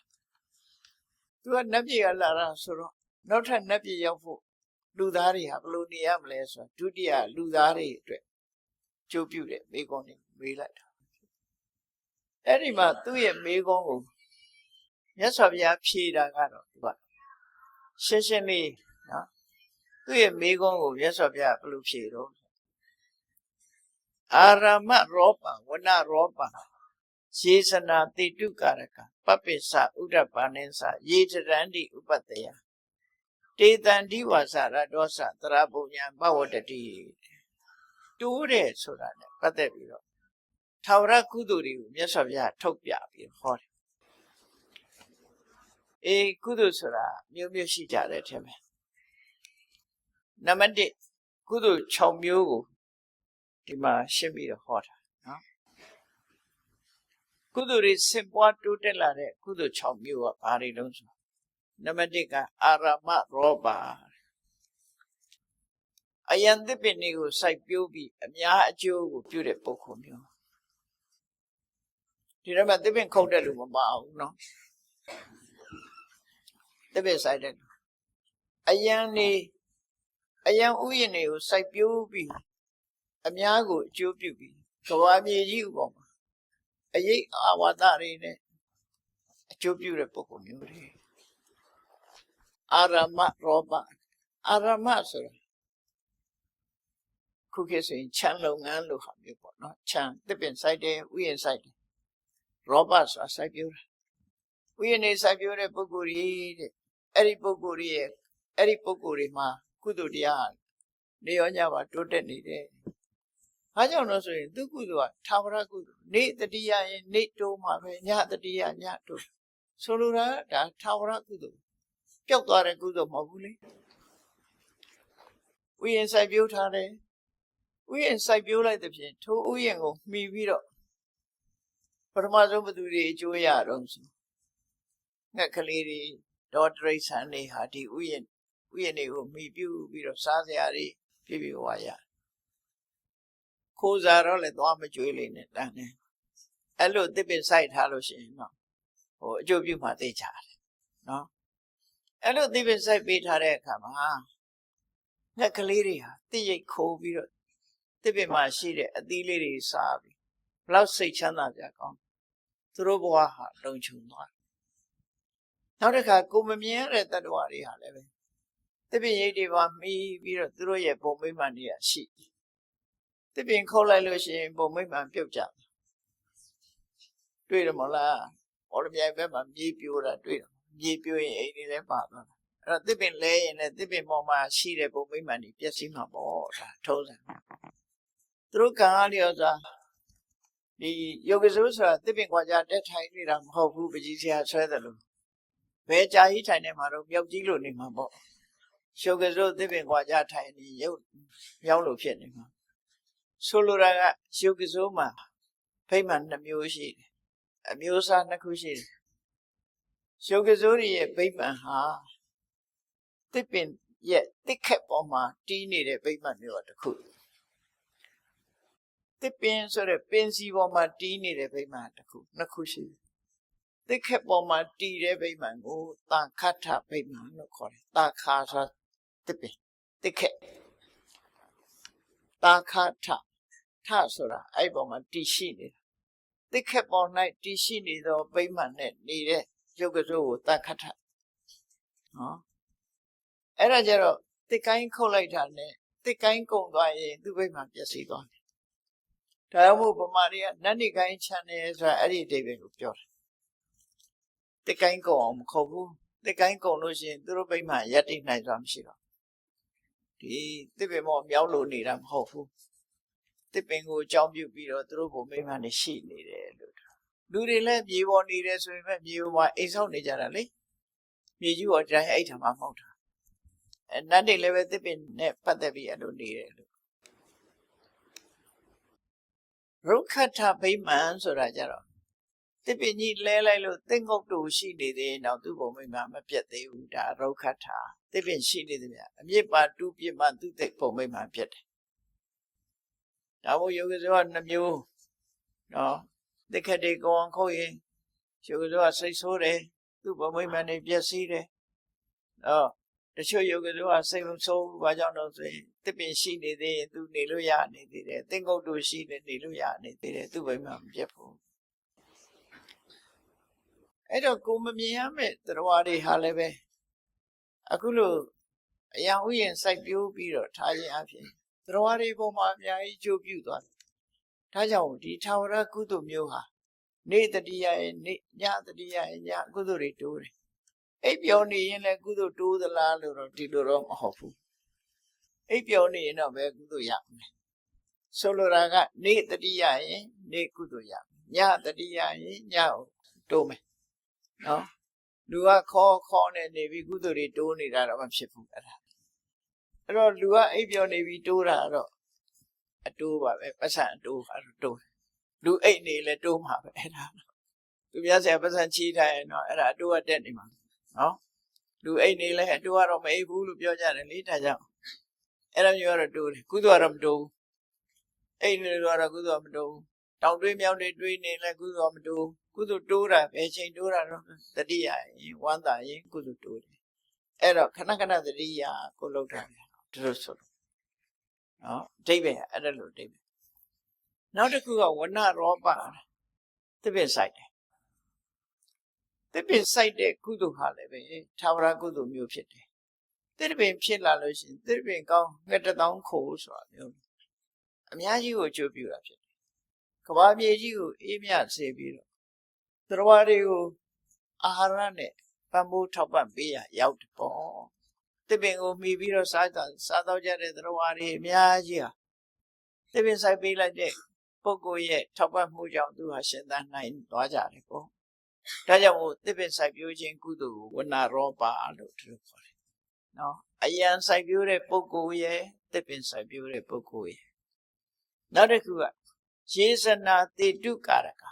You are Nabi Alara Soro, not a Nabi of Ludari Hablunia Blessa, Tudia Ludari, Chopute, Megoni, Milat. Erima, 2 year Megon. Yes, of Yapshida Gano, but Sesame, 2 year Megon, yes, of Yapluchido. Arama Ropa, Wana Ropa, Seasona, the 2 Karaka, Papisa, Udapanensa, Yeterandi Upatea. Tedandi was a Radosa, Trabunya, Bawati. 2 days, so that, but there we go. Taura Kuduri, yes, of Ya, Topia, hot. A Kudusura, Mushija, let him. Namandi Kudu Chomu, Dima Shimbi the hot. Kuduri Simpa to Telare, Kudu Chomu, Aridonso. Namadika Arama Roba. Ayan the Penigo, Saipubi, and Yajo, beautiful Pocomu. Do you remember the Ben Coda Lumaba? No. The best I did. Ayan Uyene, Saipubi, Amiago, Jopubi, Kawami, you bomb. A ye Awadari, a Jopu Pocomu. Arama Roba. Arama, sir. Cookies in Chanlong and Luham, not Chan, the Ben side, we inside. Robbers are Sibura. We in Sibura Poguri, Eri Poguri ma, Kududian, Neonya, Toteni. I don't know, so do good, Tavara good, need the dia, need to my Nya the dia, Nyato. Solura, that Tavara good. Jokara good of Moguli. We in Sibura. We in Sibura the Pin, 2 Uyango, me video. Permazo Maduri, Joya, Ronson. Nakaliri, daughter, Sunday, Hati, Uyan, me view, Viro Saziari, Pibi Waya. Kozaro, let Wama Julian it, Dane. Hello, dip inside Halloween, no. Or Jobu Mate Char, no. Hello, dip inside Beat Hare, come, ငှက်ကလေးတွေဟာတိရိတ်ခိုးပြီးတော့တစ်ပင်မှာရှိတဲ့အသီးလေးတွေစားပြီးဘလောက်စိတ်ချမ်းသာကြကောင်းသူတို့ဘဝဟာလုံခြုံသွားနောက်တစ်ခါကိုမမြင်ရတဲ့တ attva တွေဟာလည်းပဲတစ်ပင်ရိတ်တွေပါမှီပြီးတော့သူတို့ရဲ့ပုံမိမှန်တွေကရှိတစ်ပင်ခုတ်လိုက်လို့ရှိရင်ပုံမိမှန်ပြုတ်ကြတွေ့တယ်မလားဟောရမြိုင်ဘက်မှာမြေပြိုးတာတွေ့တယ်မြေပြိုးရင်အိမ်တွေလည်းပါသွားတာအဲ့တော့တစ်ပင်လဲရင်လည်းတစ်ပင်ပေါ်မှာရှိတဲ့ပုံမိမှန်တွေပျက်စီးမှာပေါ့ဒါထုံးစံသူတို့ကံအားလျော်စွာဒီယောဂစိုးဆိုတာတစ်ပင်ခွာကြတက်ထိုင်နေတာမဟုတ်ဘူးပကြီးဆရာဆွဲတယ်လို့ဘယ်ကြာကြီးထိုင်နေမှာတော့မြောက်ကြီးလို့နေမှာပေါ့ယောဂစိုးတစ်ပင်ခွာကြထိုင်နေရုပ်မြောက်လို့ဖြစ်နေမှာဆိုလိုတာကယောဂစိုးမှာဖိမှန်2မျိုးရှိတယ်အမျိုးအစား2ခုရှိတယ်ယောဂစိုးရဲ့ဖိမှန်ဟာတစ်ပင်ရဲ့တစ်ခက်ပေါ်မှာတီးနေတဲ့ဖိမှန်မျိုးတစ်ခုတစ်ပင်ဆိုတဲ့ပင်စီပေါ်မှာတီးနေတဲ့ဗိမာန်တစ်ခုနှစ်ခုရှိတယ်။တစ်ခက်ပေါ်မှာတီးတဲ့ဗိမာန်ကိုတာခတ်ထဗိမာန်လို့ခေါ်တယ်။တာခါဆိုတစ်ပင်တစ်ခက်တာခတ်ထထဆိုတာအဲ့ပေါ်မှာတီးရှိနေတာ။တစ်ခက်ပေါ်၌တီးရှိနေသောဗိမာန်နဲ့နေတဲ့ရုပ်ကစိုးကိုတာခတ်ထနော်အဲ့ဒါကြတော့တစ်ကိုင်းခုတ်လိုက်တာနဲ့တစ်ကိုင်းကုန်သွားရင်သူ့ဗိမာန်ပျက်စီးသွားတယ်။ဒါမှမဟုတ်ဗမာတွေကနတ်နေကိုင်းချန်တယ်ဆိုတာအဲ့ဒီအဓိပ္ပာယ်ကိုပြောတာတစ်ကိုင်းကုန်အောင်မခုတ်ဘူးတစ်ကိုင်းကုန်လို့ရှိရင်သူတို့ဗိမာန်ရပ်တည်နိုင်စွာမရှိတော့ဒီတစ်ပင်မောမြောက်လို့နေတာမဟုတ်ဘူးတစ်ပင်ကိုအကြောင်းပြုပြီးတော့သူတို့ဗိမာန်နေရှိနေတယ်လို့လူတွေလည်းမြေပေါ်နေတယ်ဆိုရင်ပဲမြေပေါ်မှာအိမ်ဆောက်နေကြတာလေမြေကြီးပေါ်တိုင်းအဲ့ထမှာမဟုတ်တာနတ်တွေလည်းပဲတစ်ပင်နဲ့ပတ်သက်ပြီးအဲ့လိုနေတယ်လို့ရုက္ခထဗိမာန်ဆိုတာကြတော့တစ်ပင်ကြီးလဲလိုက်လို့သင်္ကုတ်တူရှိနေသေးတော့သူ့ဘုံမိမမပြတ်သေးဘူးဒါရုက္ခထတစ်ပင်ရှိနေသည်ဗျအမြစ်ပါတူပြစ်မှသူ့သိဘုံမိမပြတ်တယ်ဒါမို့ယောဂဇောက2မျိုးနော်တစ်ခက်တွေကောင်းခုတ်ရင်ယောဂဇောကစိတ်ဆိုးတယ်သူ့ဘုံမိမနေပြည့်စည်တယ်တချို့ယောဂဇောကစိတ်မဆိုးဘူးဘာကြောင့်လဲဆိုရင်တစ်ပင်ရှိနေသေးရင်သူနေလို့ရနေသေးတယ်သင်္ကုတ်တူရှိနေလို့ရနေသေးတယ်သူ့ဘိမှမပြတ်ဘူးအဲ့တော့ကိုမမြင်ရမယ့်တရားတွေဟာလည်းပဲအခုလိုအရာဥယျာဉ်စိုက်ပျိုးပြီးတော့ထားခြင်းအပြင်တရားတွေပေါ်မှာအများကြီးကျိုးပြုသွားတယ်ဒါကြောင့်ဒီထာဝရကုသိုလ်မျိုးဟာနေတတိယရဲ့နေညတတိယရဲ့ညကုသိုလ်တွေတိုးတယ်အိပ်ပျော်နေရင်လည်းကုသိုလ်တိုးသလားလို့တော့ဒီလိုတော့မဟုတ်ဘူးအိပ်ပျော်နေရင်တော့ပဲကုသိုလ်ရမယ်ဆိုလိုတာကနေတတိယရင်နေကုသိုလ်ရမယ်ညတတိယရင်ညကိုတိုးမယ်နော်လူကခေါ်နေပြီးကုသိုလ်တွေတိုးနေတာတော့မဖြစ်ဘူးအဲ့တော့လူကအိပ်ပျော်နေပြီးတိုးတာတော့အတိုးပါပဲပတ်စံအတိုးတိုးလူအိပ်နေလဲတိုးမှာပဲအဲ့ဒါသူများဆရာပတ်စံချီးထားရင်တော့အဲ့ဒါအတိုးကတက်နေမှာနော်လူအိပ်နေလဲအတိုးကတော့မအိပ်ဘူးလို့ပြောကြတယ်လေဒါကြောင့်အဲ့လိုမျိုးကတော့တိုးတယ်ကုသိုလ်ကတော့မတိုးဘူးအိပ်နေလို့ကတော့ကုသိုလ်မတိုးဘူးတောင်တွေးမြောက်တွေတွေးနေလဲကုသိုလ်မတိုးကုသိုလ်တိုးတာဘယ်ချိန်တိုးတာတော့တတိယရင်ဝမ်းသာရင်ကုသိုလ်တိုးတယ်အဲ့တော့ခဏခဏတတိယကိုလောက်တာဒီလိုဆိုလို့နော်အဓိပ္ပာယ်အဲ့ဒါလိုအဓိပ္ပာယ်နောက်တစ်ခုကဝဏရောပတစ်ပင်ဆိုင်တယ်တစ်ပင်ဆိုင်တဲ့ကုသိုလ်ဟာလည်းပဲထာဝရကုသိုလ်မျိုးဖြစ်တယ်တစ်ပင်ဖြစ်လာလို့ရှိရင်တစ်ပင်ကောင်းငှက်တစ်သောင်းခိုးဆိုတာမျိုးအများကြီးကိုအကျိုးပြုတာဖြစ်တယ်ကဘာမြေကြီးကိုအေးမြစေပြီးတော့တရားတွေကိုအာဟာရနဲ့ပံ့ပိုးထောက်ပံ့ပေးရရောက်တယ်ပေါ့တစ်ပင်ကိုမှီပြီးတော့စားတော့ကြတဲ့တရားတွေအများကြီးဟာတစ်ပင်ဆိုင်ပေးလိုက်တဲ့ပုဂ္ဂိုလ်ရဲ့ထောက်ပံ့မှုကြောင့်သူဟာရှင်သန်နိုင်သွားကြတယ်ပေါ့ဒါကြောင့်မို့တစ်ပင်ဆိုင်ပြိုးခြင်းကုသိုလ်ကိုဝဏရောပလို့သူတို့ခေါ်တယ်နော်အယံဆိုင်ပြိုးတဲ့ပုဂ္ဂိုလ်ရဲ့တစ်ပင်ဆိုင်ပြိုးတဲ့ပုဂ္ဂိုလ်ရဲ့နောက်တစ်ခုကယေဇနာတေတုကာရက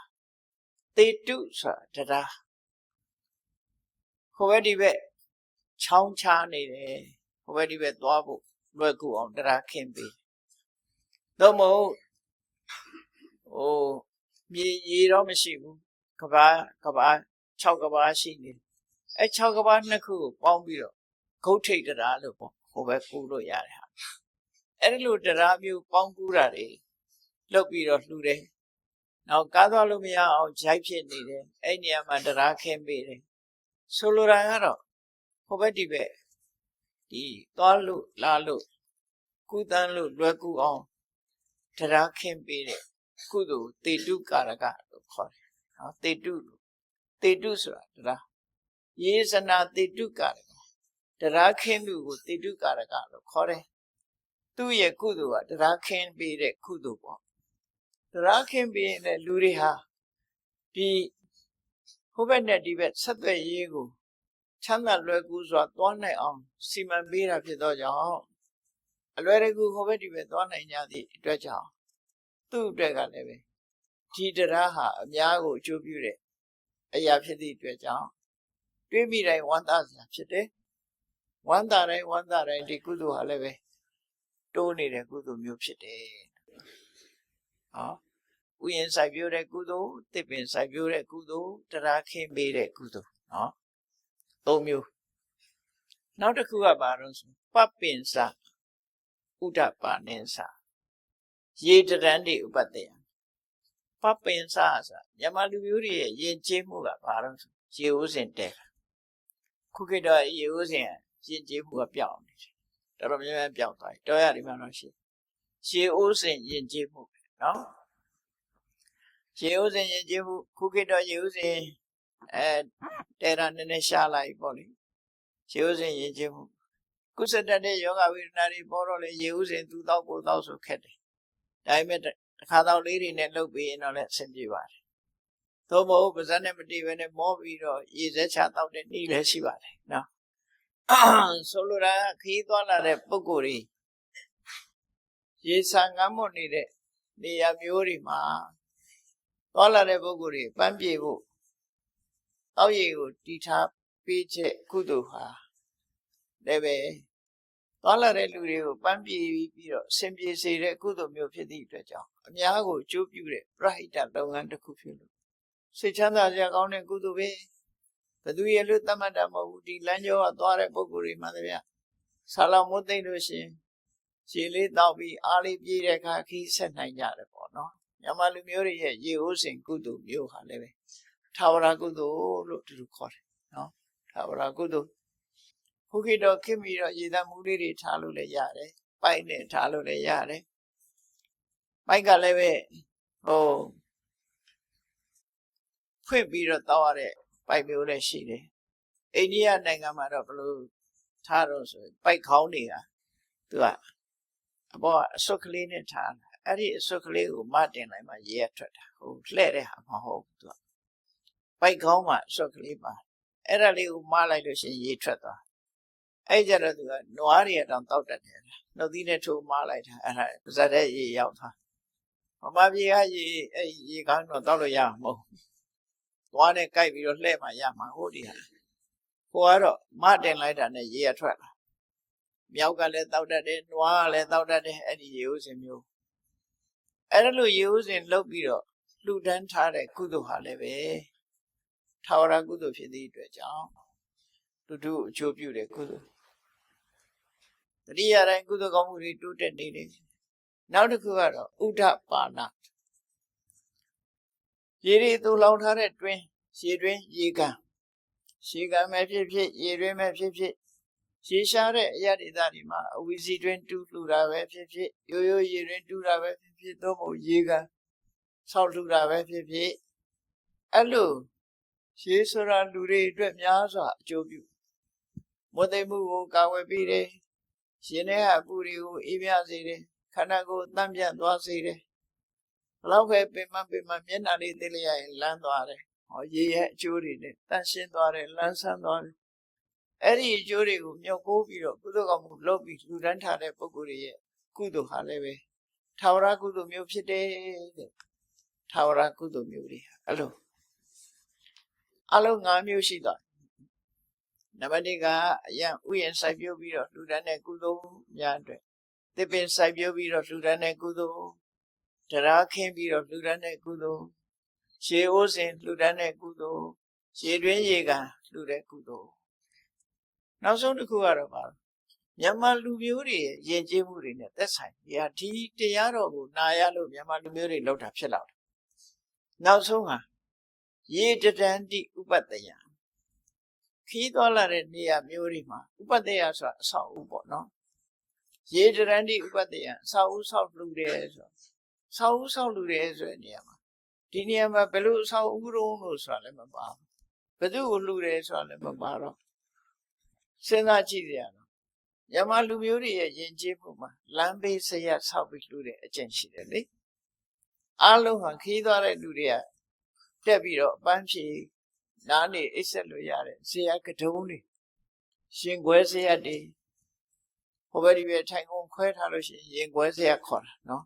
တေတုဆိုတာတရားဟိုဘက်ဒီဘက်ချောင်းချနေတယ်ဟိုဘက်ဒီဘက်သွားဖို့လွယ်ကူအောင်တရားခင်းပေးတော့မဟုတ်မြေရေတော့မရှိဘူးကဘာ6ကဘာရှိနေအဲ6ကဘာနှစ်ခုကိုပေါင်းပြီးတော့ဂုတ်ထိတ်တရားလို့ပေါ့ဟိုဘက်ကူလို့ရတယ်ဟာ အဲ့ဒီလိုတရားမျိုးပေါင်းကူးတာတွေလုပ်ပြီးတော့လှူတယ်နောက်ကားသွားလို့မရအောင်ဂျိုက်ဖြစ်နေတယ်အဲ့နေရာမှာတရားခင်းပေးတယ်ဆိုလိုတာကတော့ဟိုဘက်ဒီဘက်ဒီသွားလို့လာလို့ကုသန်းလို့လွယ်ကူအောင်တရားခင်းပေးတဲ့ကုသိုလ်တေတုကာရကလို့ခေါ်တယ်နော်တေတုဆိုတာတရားယေဇနာတေတုကာရကတရားခင်းမှုကိုတေတုကာရကလို့ခေါ်တယ်သူ့ရဲ့ကုသိုလ်ကတရားခင်းပေးတဲ့ကုသိုလ်ပေါ့တရားခင်းပေးတဲ့လူတွေဟာဒီဟိုဘက်နဲ့ဒီဘက်ဆက်သွယ်ရေးကိုချမ်းသာလွယ်ကူစွာသွားနိုင်အောင်စီမံပေးတာဖြစ်သောကြောင့်အလွယ်တကူဟိုဘက်ဒီဘက်သွားနိုင်ကြသည့်အတွက်ကြောင့်သူ့အတွက်ကလည်းပဲဒီတရားဟာအများကိုအကျိုးပြုတဲ့အရာဖြစ်သည့်အတွက်ကြောင့်တွေးမိတိုင်းဝမ်းသာစရာဖြစ်တယ်ဝမ်းသာတိုင်းဒီကုသိုလ်ဟာလည်းပဲတိုးနေတဲ့ကုသိုလ်မျိုးဖြစ်တယ်ဥယျာဉ်စိုက်ပျိုးတဲ့ကုသိုလ်သစ်ပင်စိုက်ပျိုးတဲ့ကုသိုလ်တရားခင်းပေးတဲ့ကုသိုလ်နော်သုံးမျိုးနောက်တစ်ခုကဘာလို့ဆိုပပင်စဥဒ္ဒပါနင်းစရေတရန်တိဥပတ္တယပပင်စဆိုမြန်မာလူမျိုးတွေရဲ့ယဉ်ကျေးမှုကဘာလို့ဆိုရေဦးစင်တဲခုခေတ်တော့ရေဦးစင်ယဉ်ကျေးမှုကပြောင်းနေတယ်တော်တော်များများပြောင်းသွားပြီတော်ရဒီမှာတော့ရှိရေဦးစင်ယဉ်ကျေးမှုနော်ရေဦးစင်ယဉ်ကျေးမှုခုခေတ်တော့ရေဦးစင်တဲတာနည်းနည်းရှားလိုက်ပေါ့လေရေဦးစင်ယဉ်ကျေးမှုကုသတတ်တဲ့ယောဂဝိဒနာတွေပေါ်တော့လေရေဦးစင်သူတောက်ကိုတောက်ဆိုခက်တယ်ဒါပေမဲ့တစ်ခါတော့လေးတွေနဲ့လှုပ်ပြီးရင်တော့လည်းအဆင်ပြေပါတယ်သို့မဟုတ်ပါးစပ်နဲ့မတည်ဘဲနဲ့မောပြီးတော့ရေစက်ချတောက်တဲ့နည်းလည်းရှိပါတယ်နော်ဆိုလိုတာခီးသွားလာတဲ့ပုဂ္ဂိုလ်တွေရေဆံငမ်းမွတ်နေတဲ့နေရာမျိုးတွေမှာသွားလာတဲ့ပုဂ္ဂိုလ်တွေပန်းပြေဖို့တောက်ရည်ကိုတီထားပေးချက်ကုသိုလ်ဟာလည်းပဲသွားလာတဲ့လူတွေကိုပန်းပြေပြီးတော့ဆင်ပြေစေတဲ့ကုသိုလ်မျိုးဖြစ်သည့်အတွက်ကြောင့်အများကိုအကျိုးပြုတဲ့ပရဟိတလုပ်ငန်းတစ်ခုဖြစ်လို့စိတ်ချမ်းသာစရာကောင်းတဲ့ကုသိုလ်ပဲဘယ်သူရဲ့လို့သတ်မှတ်တာမဟုတ်ဘူးဒီလမ်းကျောကသွားတဲ့ပုဂ္ဂိုလ်တွေမှတည်းဗျဆာလောင်မိုးသိမ့်လို့ရှင်ရေလေးတောက်ပြီးအားလေးပြေးတဲ့အခါခီးဆက်နိုင်ကြတယ်ပေါ့နော်မြန်မာလူမျိုးတွေရဲ့ရေဦးစင်ကုသိုလ်မျိုးဟာလည်းပဲထာဝရကုသိုလ်လို့သူခေါ်တယ်နော်ထာဝရကုသိုလ်ခုခေတ်တော့ခင်ပြီးတော့ရေသမှုလေးတွေထားလို့လည်းရတယ်ပိုက်နဲ့ထားလို့လည်းရတယ်ပိုက်ကလည်းပဲဖွင့်ပြီးတော့တောက်ရတဲ့ပိုက်မျိုးလည်းရှိတယ်အိန္ဒိယနိုင်ငံမှာတော့ဘယ်လိုထားတော့ဆိုပိုက်ခေါင်းတွေကသူကအပေါ်အစွတ်ကလေးနဲ့ထားတာအဲ့ဒီအစွတ်ကလေးကိုမတင်လိုက်မှရေရထွက်တာလှဲ့တဲ့ဟာမဟုတ်ဘူးသူကပိုက်ခေါင်းမှာအစွတ်ကလေးပါအဲ့ဒါလေးကိုမလိုက်လို့ရှိရင်ရေထွက်သွားအဲ့ကြတော့သူကနွားတွေတောင်တောက်တတ်တယ်နှုတ်သီးနဲ့ထိုးမလိုက်တာအဲ့ဒါပါဇက်တဲ့ရေရောက်သွားမပြေကရေကောင်းတော့တောက်လို့ရမှာမဟုတ်သွားနဲ့ကြိုက်ပြီးတော့လှဲ့မှရမှာဟုတ်ဒီဟာကိုကတော့မတင်လိုက်တာနဲ့ရေရထွက်လာမြောက်ကလည်းတောက်တတ်တယ်နွားကလည်းတောက်တတ်တယ်အဲ့ဒီရေဦးစင်မျိုးအဲ့ဒါလိုရေဦးစင်လှုပ်ပြီးတော့လှူဒန်းထားတဲ့ကုသိုလ်ဟာလည်းပဲထာဝရကုသိုလ်ဖြစ်သည့်အတွက်ကြောင့်လူတို့အကျိုးပြုတဲ့ကုသိုလ်တတိယတိုင်းကုသိုလ်ကောင်းမှုတွေတိုးတက်နေတယ်နောက်တစ်ခုကတော့ဥဒ္ဓပါဏရေတွေတူလောင်ထားတဲ့တွင်းရေတွင်းရေကန်ပဲဖြစ်ဖြစ်ရေတွင်းပဲဖြစ်ဖြစ်ရေရှားတဲ့အရာဒေသတွေမှာအဝီစီတွင်းတူးလှူတာပဲဖြစ်ဖြစ်ရိုးရိုးရေတွင်းတူးတာပဲဖြစ်ဖြစ်သို့မဟုတ်ရေကန်ဆောက်လှူတာပဲဖြစ်ဖြစ်အဲ့လိုရေဆိုတာလူတွေအတွက်များစွာအကျိုးပြုမွတ်သိမှုကိုကာဝယ်ပေးတယ်ရှင်ထဲကအပူတွေကိုအေးမြစေတယ်ခန္ဓာကိုယ်တန့်ပြန့်သွားစေတယ်ဘလောက်ပဲပင်မမျက်နှာလေးသိလျက်လန်းသွားတယ်ရေရဲ့အကျိုးတွေနဲ့တန့်ရှင်းသွားတယ်လန်းဆန်းသွားတယ်အဲ့ဒီအကျိုးတွေကိုမျှော်ကိုးပြီးတော့ကုသိုလ်ကောင်းမှုလုပ်ပြီးလူတန်းထားတဲ့ပုဂ္ဂိုလ်တွေရဲ့ကုသိုလ်ဟာလည်းပဲထာဝရကုသိုလ်မျိုးဖြစ်တယ်တဲ့ထာဝရကုသိုလ်မျိုးတွေအဲ့လိုအလုံး၅မျိုးရှိသွားနံပါတ်1ကအယံဥယျာဉ်စိုက်ပျိုးပြီးတော့လူတန်းတဲ့ကုသိုလ်များအတွက်သစ်ပင်စိုက်ပျိုးပြီးတော့လူတန်းတဲ့ကုသိုလ်တရားခင်းပြီးတော့လူတန်းတဲ့ကုသိုလ်ရေအိုးစင်လူတန်းတဲ့ကုသိုလ်ရေတွင်းရေကန်လူတဲ့ကုသိုလ်နောက်ဆုံးတစ်ခုကတော့ပါ မြန်မာလူမျိုးတွေရဲ့ယဉ်ကျေးမှုတွေနဲ့သက်ဆိုင်ဒီတရားတော်ကိုနာရလို့မြန်မာလူမျိုးတွေလောက်တာဖြစ်လာတယ်နောက်ဆုံးဟာယေတတန္တိဥပတ္တယခီးသွားလာတဲ့နေရာမျိုးတွေမှာဥပတ္တယဆိုတာအဆောက်အဦပေါ့နော်ယေတရန္တိဥပတ္တယအဆောက်အဦဆောက်လှူတယ်ဆိုဆောက်အဦဆောက်လှူတယ်ဆိုတဲ့နေရာမှာဒီနေရာမှာဘယ်လိုအဆောက်အဦတုံးလို့ဆိုတာလည်းမပါဘူးဘယ်သူကိုလှူတယ်ဆိုတာလည်းမပါတော့စဉ်းစားကြည့်ရအောင်မြန်မာလူမျိုးတွေရဲ့ယဉ်ကျေးမှုမှာလမ်းဘေးဆရာဆောက်ပြီးလှူတဲ့အကျင့်ရှိတယ်လေအားလုံးဟာခီးသွားတဲ့လူတွေကတက်ပြီးတော့အပန်းဖြေနားနေအိပ်ဆက်လို့ရတယ်ဆရာကတုံးတွေရှင်ခွဲဆရာတွေဟိုဘက်ဒီဘက်ထိုင်ကုန်ခွဲထားလို့ရှိရင်ရင်ခွဲဆရာခေါ်တာနော်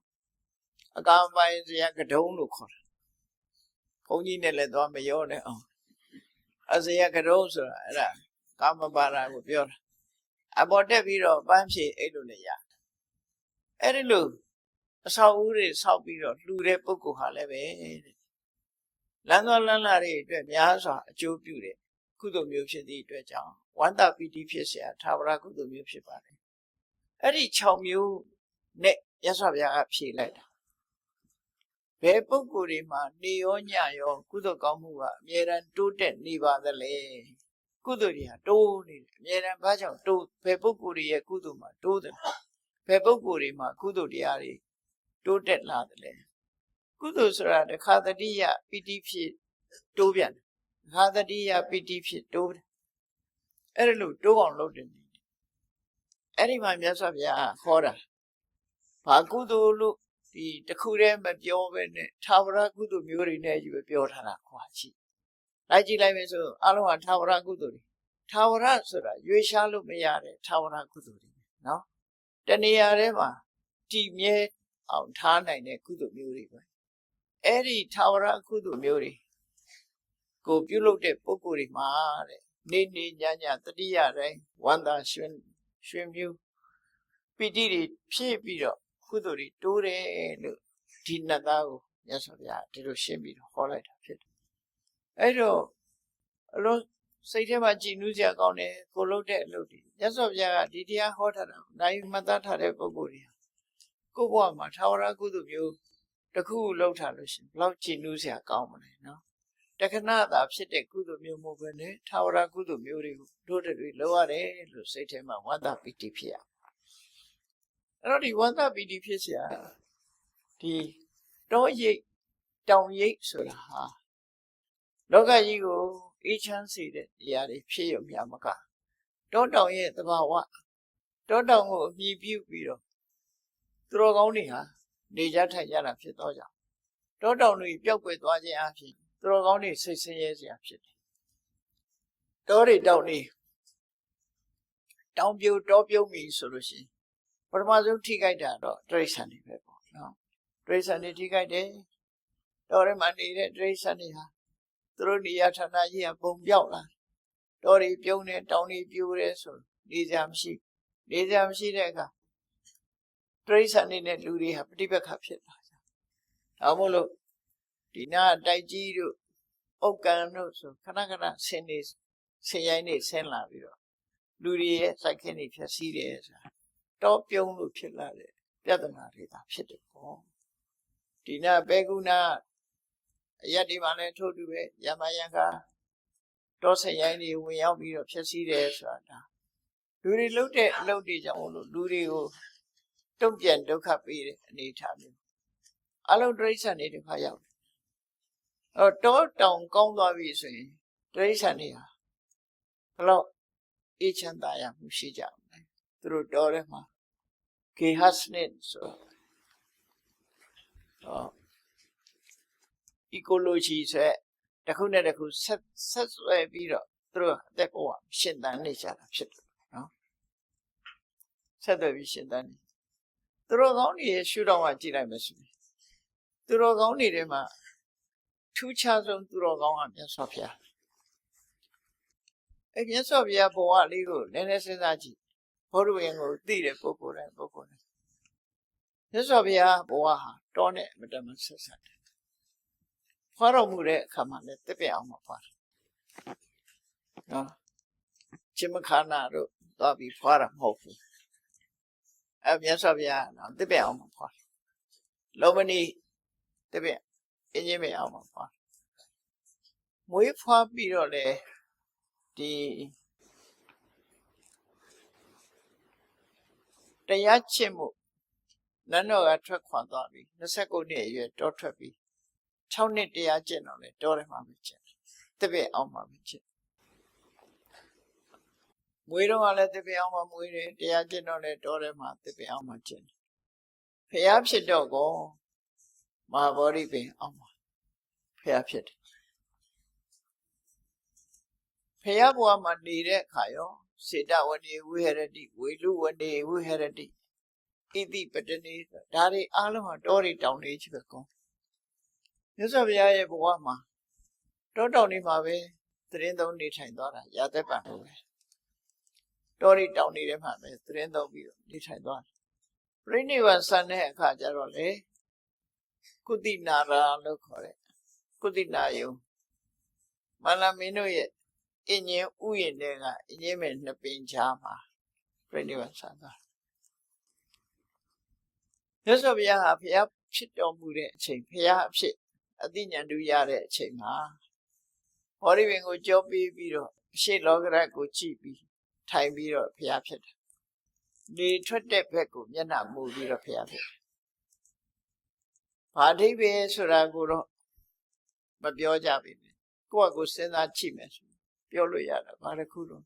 အကောင်ပိုင်းဆရာကတုံးလို့ခေါ်တာဘုန်းကြီးနဲ့လည်းသွားမရောနဲ့အောင်အဆရာကတုံးဆိုတာအဲ့ဒါကာမပါဒကိုပြောတာအပေါ်တက်ပြီးတော့ပန်းဖြေအိတ်လို့လည်းရတယ်အဲ့ဒီလိုအဆောက်အဦတွေဆောက်ပြီးတော့လှူတဲ့ပုဂ္ဂိုလ်ဟာလည်းပဲလမ်းသွားလမ်းလာတွေအတွက်များစွာအကျိုးပြုတဲ့ကုသိုလ်မျိုးဖြစ်သည့်အတွက်ကြောင့်ဝန္တာပီတိဖြစ်เสียထာဝရကုသိုလ်မျိုးဖြစ်ပါတယ်အဲ့ဒီ6မျိုးနဲ့ရသော်ဗျာကဖြေလိုက်တာဘယ်ပုဂ္ဂိုလ်တွေမှာနေရောညရောကုသိုလ်ကောင်းမှုကအမြဲတမ်းတိုးတက်နေပါသလဲကုသိုလ်တွေဟာတိုးနေတယ်အမြဲတမ်းဘာကြောင့်တိုးဘယ်ပုဂ္ဂိုလ်တွေရဲ့ကုသိုလ်မှာတိုးတယ်ဘယ်ပုဂ္ဂိုလ်တွေမှာကုသိုလ်တရားတွေတိုးတက်လာတယ်လဲကုသိုလ်ဆိုတာတခါတတိယပီတိဖြစ်တိုးပြန်တယ်တခါတတိယပီတိဖြစ်တိုးတယ်အဲ့ဒါလို့တိုးအောင်လုပ်တယ်အဲ့ဒီမှာမြတ်စွာဘုရားခေါ်တာဘာကုသိုလ်လို့ဒီတခုတည်းမပြောပဲနဲ့ထာဝရကုသိုလ်မျိုးတွေနဲ့ယူပြောထားတာခွာရှိလိုက်ကြည့်လိုက်မယ်ဆိုအလုံးဟာထာဝရကုသိုလ်တွေထာဝရဆိုတာရွေးရှားလို့မရတဲ့ထာဝရကုသိုလ်တွေနော်တဏှာထဲမှာတည်မြဲအောင်ထားနိုင်တဲ့ကုသိုလ်မျိုးတွေပဲအဲ့ဒီထာဝရကုသိုလ်မျိုးတွေကိုပြုလုပ်တဲ့ပုဂ္ဂိုလ်တွေမှာတဲ့နေနေညညတတိယတိုင်းဝန္တာရွှင်မျိုးပီတိတွေဖြည့်ပြီးတော့ကုသိုလ်တွေတိုးတယ်လို့ဒီနတ်သားကိုမြတ်စွာဘုရားဒီလိုရှင်းပြီးတော့ဟောလိုက်တာဖြစ်တယ်အဲ့တော့အလုံးစိတ်ထဲမှာကြည်နူးစရာကောင်းတယ်ကိုလုပ်တဲ့အလုပ်တွေမြတ်စွာဘုရားကဒီတရားဟောထားတာနိုင်မှတ်သားထားတဲ့ပုဂ္ဂိုလ်တွေကိုယ့်ဘဝမှာထာဝရကုသိုလ်မျိုးတစ်ခုလုပ်ထားလို့ရှိရင်ဘလောက်ကြည်နူးစရာကောင်းမလဲနော်တခဏသာဖြစ်တဲ့ကုသိုလ်မျိုးမဟုတ်ဘဲနဲ့ထာဝရကုသိုလ်မျိုးတွေကိုတို့တွေလုပ်ရတယ်လို့စိတ်ထဲမှာဝန္တာပီတိဖြစ်ရအဲ့တော့ဒီဝန္တာပီတိဖြစ်เสียဒီတောရိပ်တောင်ရိပ်ဆိုတာဟာလောကကြီးကိုအေးချမ်းစေတဲ့နေရာတွေဖြစ်ရမြမကတောတောင်ရဲ့သဘာဝတောတောင်ကိုအမြည်ပြုပြီးတော့သူတော်ကောင်းတွေဟာနေကြထိုင်ကြတာဖြစ်တော့ကြောင့်တောတောင်တွေပျောက်ကွယ်သွားခြင်းအဖြစ်သူတော်ကောင်းတွေစိတ်ဆင်းရဲစရာဖြစ်တယ်တောတွေတောင်တွေတောင်ပြိုတောပြုံးပြီဆိုလို့ရှိရင်ပထမဆုံးထိခိုက်တာတော့တိရစ္ဆာန်တွေပဲပေါ့နော်တိရစ္ဆာန်တွေထိခိုက်တယ်တောထဲမှာနေတဲ့တိရစ္ဆာန်တွေဟာသူတို့နေရာဌာနကြီးကပုံပြောက်လာတောတွေပြုံးတယ်တောင်တွေပြိုတယ်ဆိုနေကြမရှိတဲ့အခါတိရစ္ဆာန်တွေနဲ့လူတွေဟာပဋိပက္ခဖြစ်လာကြဒါမို့လို့ဒီနာတိုက်ကြီးတို့ဥက္ကံတို့ဆိုခဏခဏဆင်းရိုင်းနေဆင်းလာပြီးတော့လူတွေရဲ့စိုက်ခင်းတွေဖြစ်စီးတယ်ဆိုတာတောပြုံးလို့ဖြစ်လာတဲ့ပြဿနာတွေသာဖြစ်တယ်ပေါ့ဒီနာဘေကုဏအရက်ဒီမှာလည်းထို့တူပဲယမယံကတောဆရိုင်းတွေဝင်ရောက်ပြီးတော့ဖြစ်စီးတယ်ဆိုတာလူတွေလှုပ်တဲ့အလုပ်တွေကြောင့်လို့လူတွေကိုတုံ့ပြန်ဒုက္ခပေးတဲ့အနေအထားမျိုးအလုံးတိရစ္ဆာန်တွေတစ်ခါရောက်တယ်တောတောင်ကောင်းသွားပြီဆိုရင်တိရစ္ဆာန်တွေဟာဘလို့အေးချမ်းသာရမှုရှိကြတယ်သူတို့တောထဲမှာကေဟစနစ်ဆိုecology ဆိုတခုနဲ့တခုဆက်ဆွဲပြီးတော့သူတို့အသက်ဘဝရှင်သန်နေကြတာဖြစ်တယ်နော်ဆက်သွယ်ပြီးရှင်သန်နေသူတို့ကောင်းတွေရှုထောင့်ကကြည့်လိုက်မယ်ဆိုရင်သူတို့ကောင်းတွေထဲမှာထူးခြားဆုံးသူတော်ကောင်းကမြတ်စွာဘုရားအဲ့မြတ်စွာဘုရားဘဝလေးကိုနည်းနည်းစဉ်းစားကြည့်ဘောဓဝရင်ကိုသိတဲ့ပုဂ္ဂိုလ်တိုင်းမြတ်စွာဘုရားဘဝဟာတောနဲ့အမတမဆက်ဆက်တယ်ဖွာတော်မူတဲ့အခါမှာလည်းတစ်ပြက်အောင်မဖွာတယ်နော်ချင်းမခါနာတို့သွားပြီးဖွာတာမဟုတ်ဘူး မြတ်စွာဘုရားနော်တစ်ပင်အောင်မှာဖွာလောမဏီတစ်ပင်အင်းကြီးမအောင်မှာဖွာမွေးဖွာပြီးတော့လေဒီတရားချစ်မှုနန်းတော်ကထွက်ခွာသွားပြီ29နှစ်အရွယ်တောထွက်ပြီ6နှစ်တရားကျင့်တော့လေတောထဲမှာပဲကျင့်တစ်ပင်အောင်မှာပဲကျင့်မွေးတော့လည်းတစ်ပင်အောင်မှာမွေးတယ်တရားကျင့်တော့လေတောထဲမှာတစ်ပင်အောင်မှာကျင့်ဖျားဖြစ်တော့ကောမဟာဗောဓိပင်အောင်မှာဖျားဖြစ်တယ်ဖျားဘဝမှာနေတဲ့အခါရောစေတဝနေဝိဟရတိဝေလူဝနေဝိဟရတိဣတိပတနေဒါတွေအားလုံးဟာတောတွေတောင်တွေကြီးပဲကောမြတ်စွာဘုရားရဲ့ဘဝမှာတောတောင်တွေမှာပဲသတင်းသုံးနေထိုင်သွားတာရာသက်ပံလို့ပဲတောတွေတောင်တွေထဲမှာပဲသတင်းသုံးပြီးတော့နေထိုင်သွားတယ်ပြိဋိဘံဆန်တဲ့အခါကျတော့လေကုသိနာရာလို့ခေါ်တဲ့ကုသိနာယုံမန္လမင်းတို့ရဲ့အင်းကြီးဥယျာဉ်တွေကအင်းကြီးမဲ့နှစ်ပင်ချာမှာပြိဋိဘံဆန်သွားမြတ်စွာဘုရားဟာဘုရားဖြစ်တော်မူတဲ့အချိန်ဘုရားအဖြစ်အသိဉာဏ်တူရတဲ့အချိန်မှာဘောဓိပင်ကိုကြောပြီးပြီးတော့အရှိလောကရကိုကြည့်ပြီးထိုင်ပြီးတော့ဘုရားဖြစ်တယ်နေထွက်တဲ့ဘက်ကိုမျက်နှာမူပြီးတော့ဘုရားဖြစ်တယ်ဘာအဓိပ္ပာယ်ဆိုတာကိုတော့မပြောကြပြီကိုယ့်အကိုစဉ်းစားကြည့်မယ်ဆိုပြောလို့ရတာဘာတစ်ခုတော့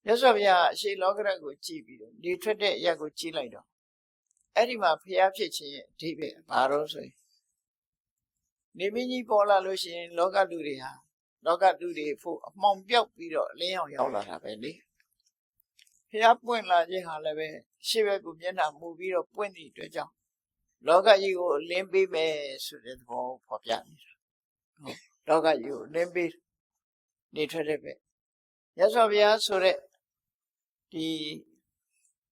မြတ်စွာဘုရားအရှိလောကရကိုကြည့်ပြီးတော့နေထွက်တဲ့အရာကိုကြည့်လိုက်တော့အဲ့ဒီမှာဘုရားဖြစ်ခြင်းရဲ့အဓိပ္ပာယ်ဘာလို့ဆိုရင်နေမင်းကြီးပေါ်လာလို့ရှိရင်လောကလူတွေဟာလောကလူတွေဖို့အမှောင်ပြောက်ပြီးတော့အလင်းအောင်ရောက်လာတာပဲလေဘုရားပွင့်လာခြင်းဟာလည်းပဲရှေ့ဘက်ကိုမျက်နှာမူပြီးတော့ပွင့်သည့်အတွက်ကြောင့်လောကကြီးကိုအလင်းပေးမယ်ဆိုတဲ့သဘောဖော်ပြနေတာဟုတ်လောကကြီးကိုအလင်းပေးနေထွက်တဲ့ပဲမြတ်စွာဘုရားဆိုတဲ့ဒီ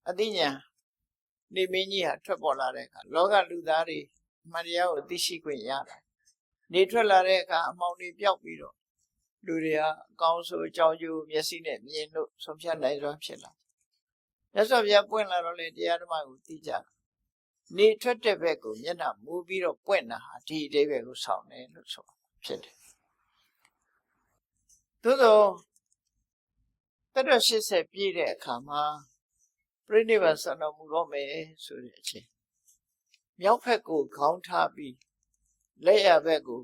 အသိဉာဏ်နေမင်းကြီးဟာထွက်ပေါ်လာတဲ့အခါလောကလူသားတွေမှန်တရားကိုသိရှိခွင့်ရတယ်နေထွက်လာတဲ့အခါအမှောင်တွေပျောက်ပြီးတော့လူတွေဟာအကောင်းဆိုအကြောင်းကျိုးမျက်စိနဲ့မြင်လို့ဆုံးဖြတ်နိုင်စွာဖြစ်လာမြတ်စွာဘုရားပွင့်လာတော့လေတရားဓမ္မကိုသိကြနေထွက်တဲ့ဘက်ကိုမျက်နှာမူပြီးတော့ပွင့်တာဟာဒီအဓိပ္ပာယ်ကိုဆောင်တယ်လို့ဆိုတာဖြစ်တယ်သို့သောတက်တော့80ပြည့်တဲ့အခါမှာပြိဋိဘံဆံတော်မူတော့မယ်ဆိုတဲ့အချိန်မြောက်ဘက်ကိုခေါင်းထားပြီးလက်ရဘက်ကို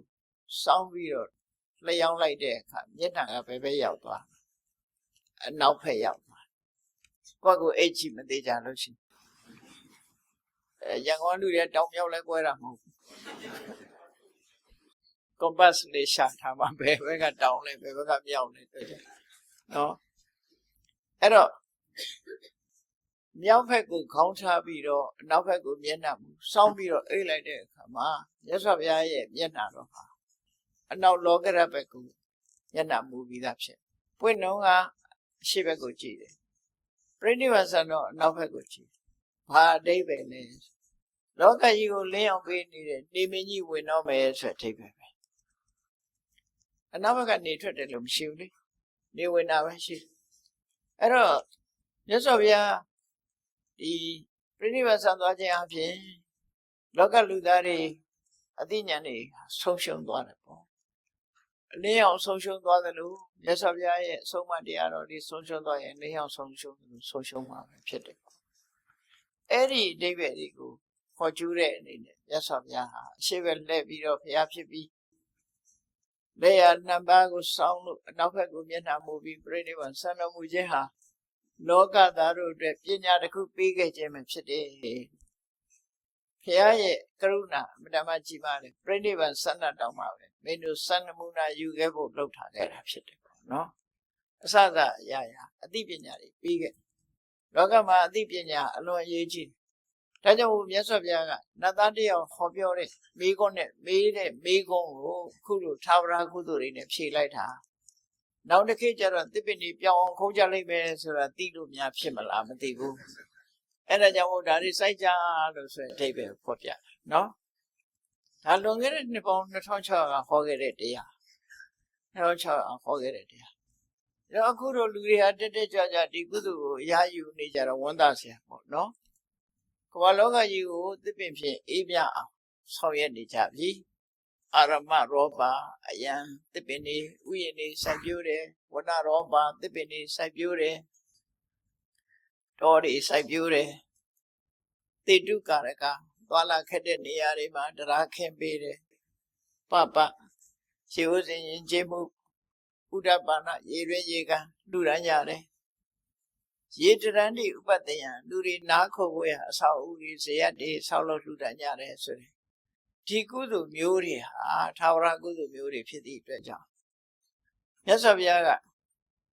စောင်းပြီးတော့လျှောင်းလိုက်တဲ့အခါမျက်နှာကဘယ်ဘက်ရောက်သွားအနောက်ဘက်ရောက်သွားကိုယ့်ကိုအိတ်ကြည့်မသေးကြလို့ရှိရင်ရန်ကုန်လူတွေတောင်မြောက်လဲကွဲတာမဟုတ်ဘူးကွန်ပတ်လေးရှာထားမှာဘယ်ဘက်ကတောင်လဲဘယ်ဘက်ကမြောက်လဲတွေ့တယ်နော်အဲ့တော့မြောက်ဘက်ကိုခေါင်းထားပြီးတော့အနောက်ဘက်ကိုမျက်နှာမူစောင်းပြီးတော့အိတ်လိုက်တဲ့အခါမှာမြတ်စွာဘုရားရဲ့မျက်နှာတော့ဟာအနောက်လောကရဘက်ကိုမျက်နှာမူပြီးသားဖြစ်ပွင့်တော့ကအရှိဘက်ကိုကြည့်တယ်ပြိဋိဘံဆံတော့အနောက်ဘက်ကိုကြည့်ဘာအဓိပ္ပာယ်လဲလောကကြီးကိုလင်းအောင်ပေးနေတဲ့နေမင်းကြီးဝင်တော့မယ်ဆိုတဲ့အဓိပ္ပာယ်ပဲအနောက်ဘက်ကနေထွက်တယ်လို့မရှိဘူးလေနေဝင်တာပဲရှိအဲ့တော့မြတ်စွာဘုရားဒီပြိဋိဘံဆံသွားခြင်းအပြင်လောကလူသားတွေအသိဉာဏ်တွေဆုံးရှုံးသွားတယ်ပေါ့အလင်းအောင်ဆုံးရှုံးသွားတယ်လို့မြတ်စွာဘုရားရဲ့အဆုံးအမတရားတော်တွေဆုံးရှုံးသွားရင်လင်းအောင်ဆုံးရှုံးတယ်လို့ဆုံးရှုံးမှာပဲဖြစ်တယ်အဲ့ဒီအဓိပ္ပာယ်တွေကိုခေါ်ကျူးတဲ့အနေနဲ့မြတ်စွာဘုရားဟာအရှိဘက်လှည့်ပြီးတော့ဘုရားဖြစ်ပြီးလက်ရနှစ်ပါးကိုစောင်းလို့အနောက်ဘက်ကိုမျက်နှာမူပြီးပြိဋိဘံဆံတော်မူခြင်းဟာလောကသားတို့အတွက်ပညာတစ်ခုပေးခဲ့ခြင်းပဲဖြစ်တယ်ဘုရားရဲ့ကရုဏာအမြဲတမ်းကြီးမားတယ်ပြိဋိဘံဆန္ဒတောင်းပါပဲမင်းတို့စံနမူနာယူခဲ့ဖို့လှုပ်ထားခဲ့တာဖြစ်တယ်ပေါ့နော်အစစအရာရာအသိပညာတွေပြီးခဲ့လောကမှာအသိပညာအလွန်အရေးကြီးတယ်ဒါကြောင့်မြတ်စွာဘုရားကနတ်သားတယောက်ဟောပြောတဲ့မိကုန်းနဲ့မေးတဲ့မိကုန်းကိုခုလိုသာဝရကုသိုလ်တွေနဲ့ဖြေလိုက်တာနောက်တစ်ခေတ်ကျတော့သစ်ပင်တွေပြောင်းအောင်ခုံးကြလိုက်မယ်ဆိုတာသိလို့များဖြစ်မလားမသိဘူးအဲ့ဒါကြောင့်ဒါတွေစိုက်ကြလို့ဆိုရင်အဓိပ္ပာယ်ဖော်ပြနော်ဒါလွန်ခဲ့တဲ့နှစ်ပေါင်း2600ကဟောခဲ့တဲ့တရား2600ဟောခဲ့တဲ့တရားဒါအခုတော့လူတွေဟာတက်တက်ကြွကြွဒီကုသိုလ်ကိုအရာယူနေကြတော့ဝန်သားဆရာပေါ့နော် ကမ္ဘာလောကကြီးကိုသစ်ပင်ဖြင့်အေးမြအောင်ဆောင်ရွက်နေကြပြီအာရမရောပါအယံသစ်ပင်တွေဥယျာဉ်တွေစိုက်ပျိုးတယ်ဝဏရောပါသစ်ပင်တွေစိုက်ပျိုးတယ်တောတွေစိုက်ပျိုးတယ်တေတုကာရကသွာလာခက်တဲ့နေရာတွေမှာတရားခင်းပေးတယ်ပပရှေးဥစဉ်ရင်ကျေးမှုဥဒ္ဒပါဏရေရွေးရေကန်လူရန်ရတယ်ရေတရန်ဒီဥပတယံလူတွေနားခုတ်ဖို့ရအဆောက်အဦတွေဇေယျတွေဆောက်လုပ်လူရန်ရတယ်ဆိုရင်ဒီကုသိုလ်မျိုးတွေဟာသာဝရကုသိုလ်မျိုးတွေဖြစ်သည့်အတွက်ကြောင့်မြတ်စွာဘုရားက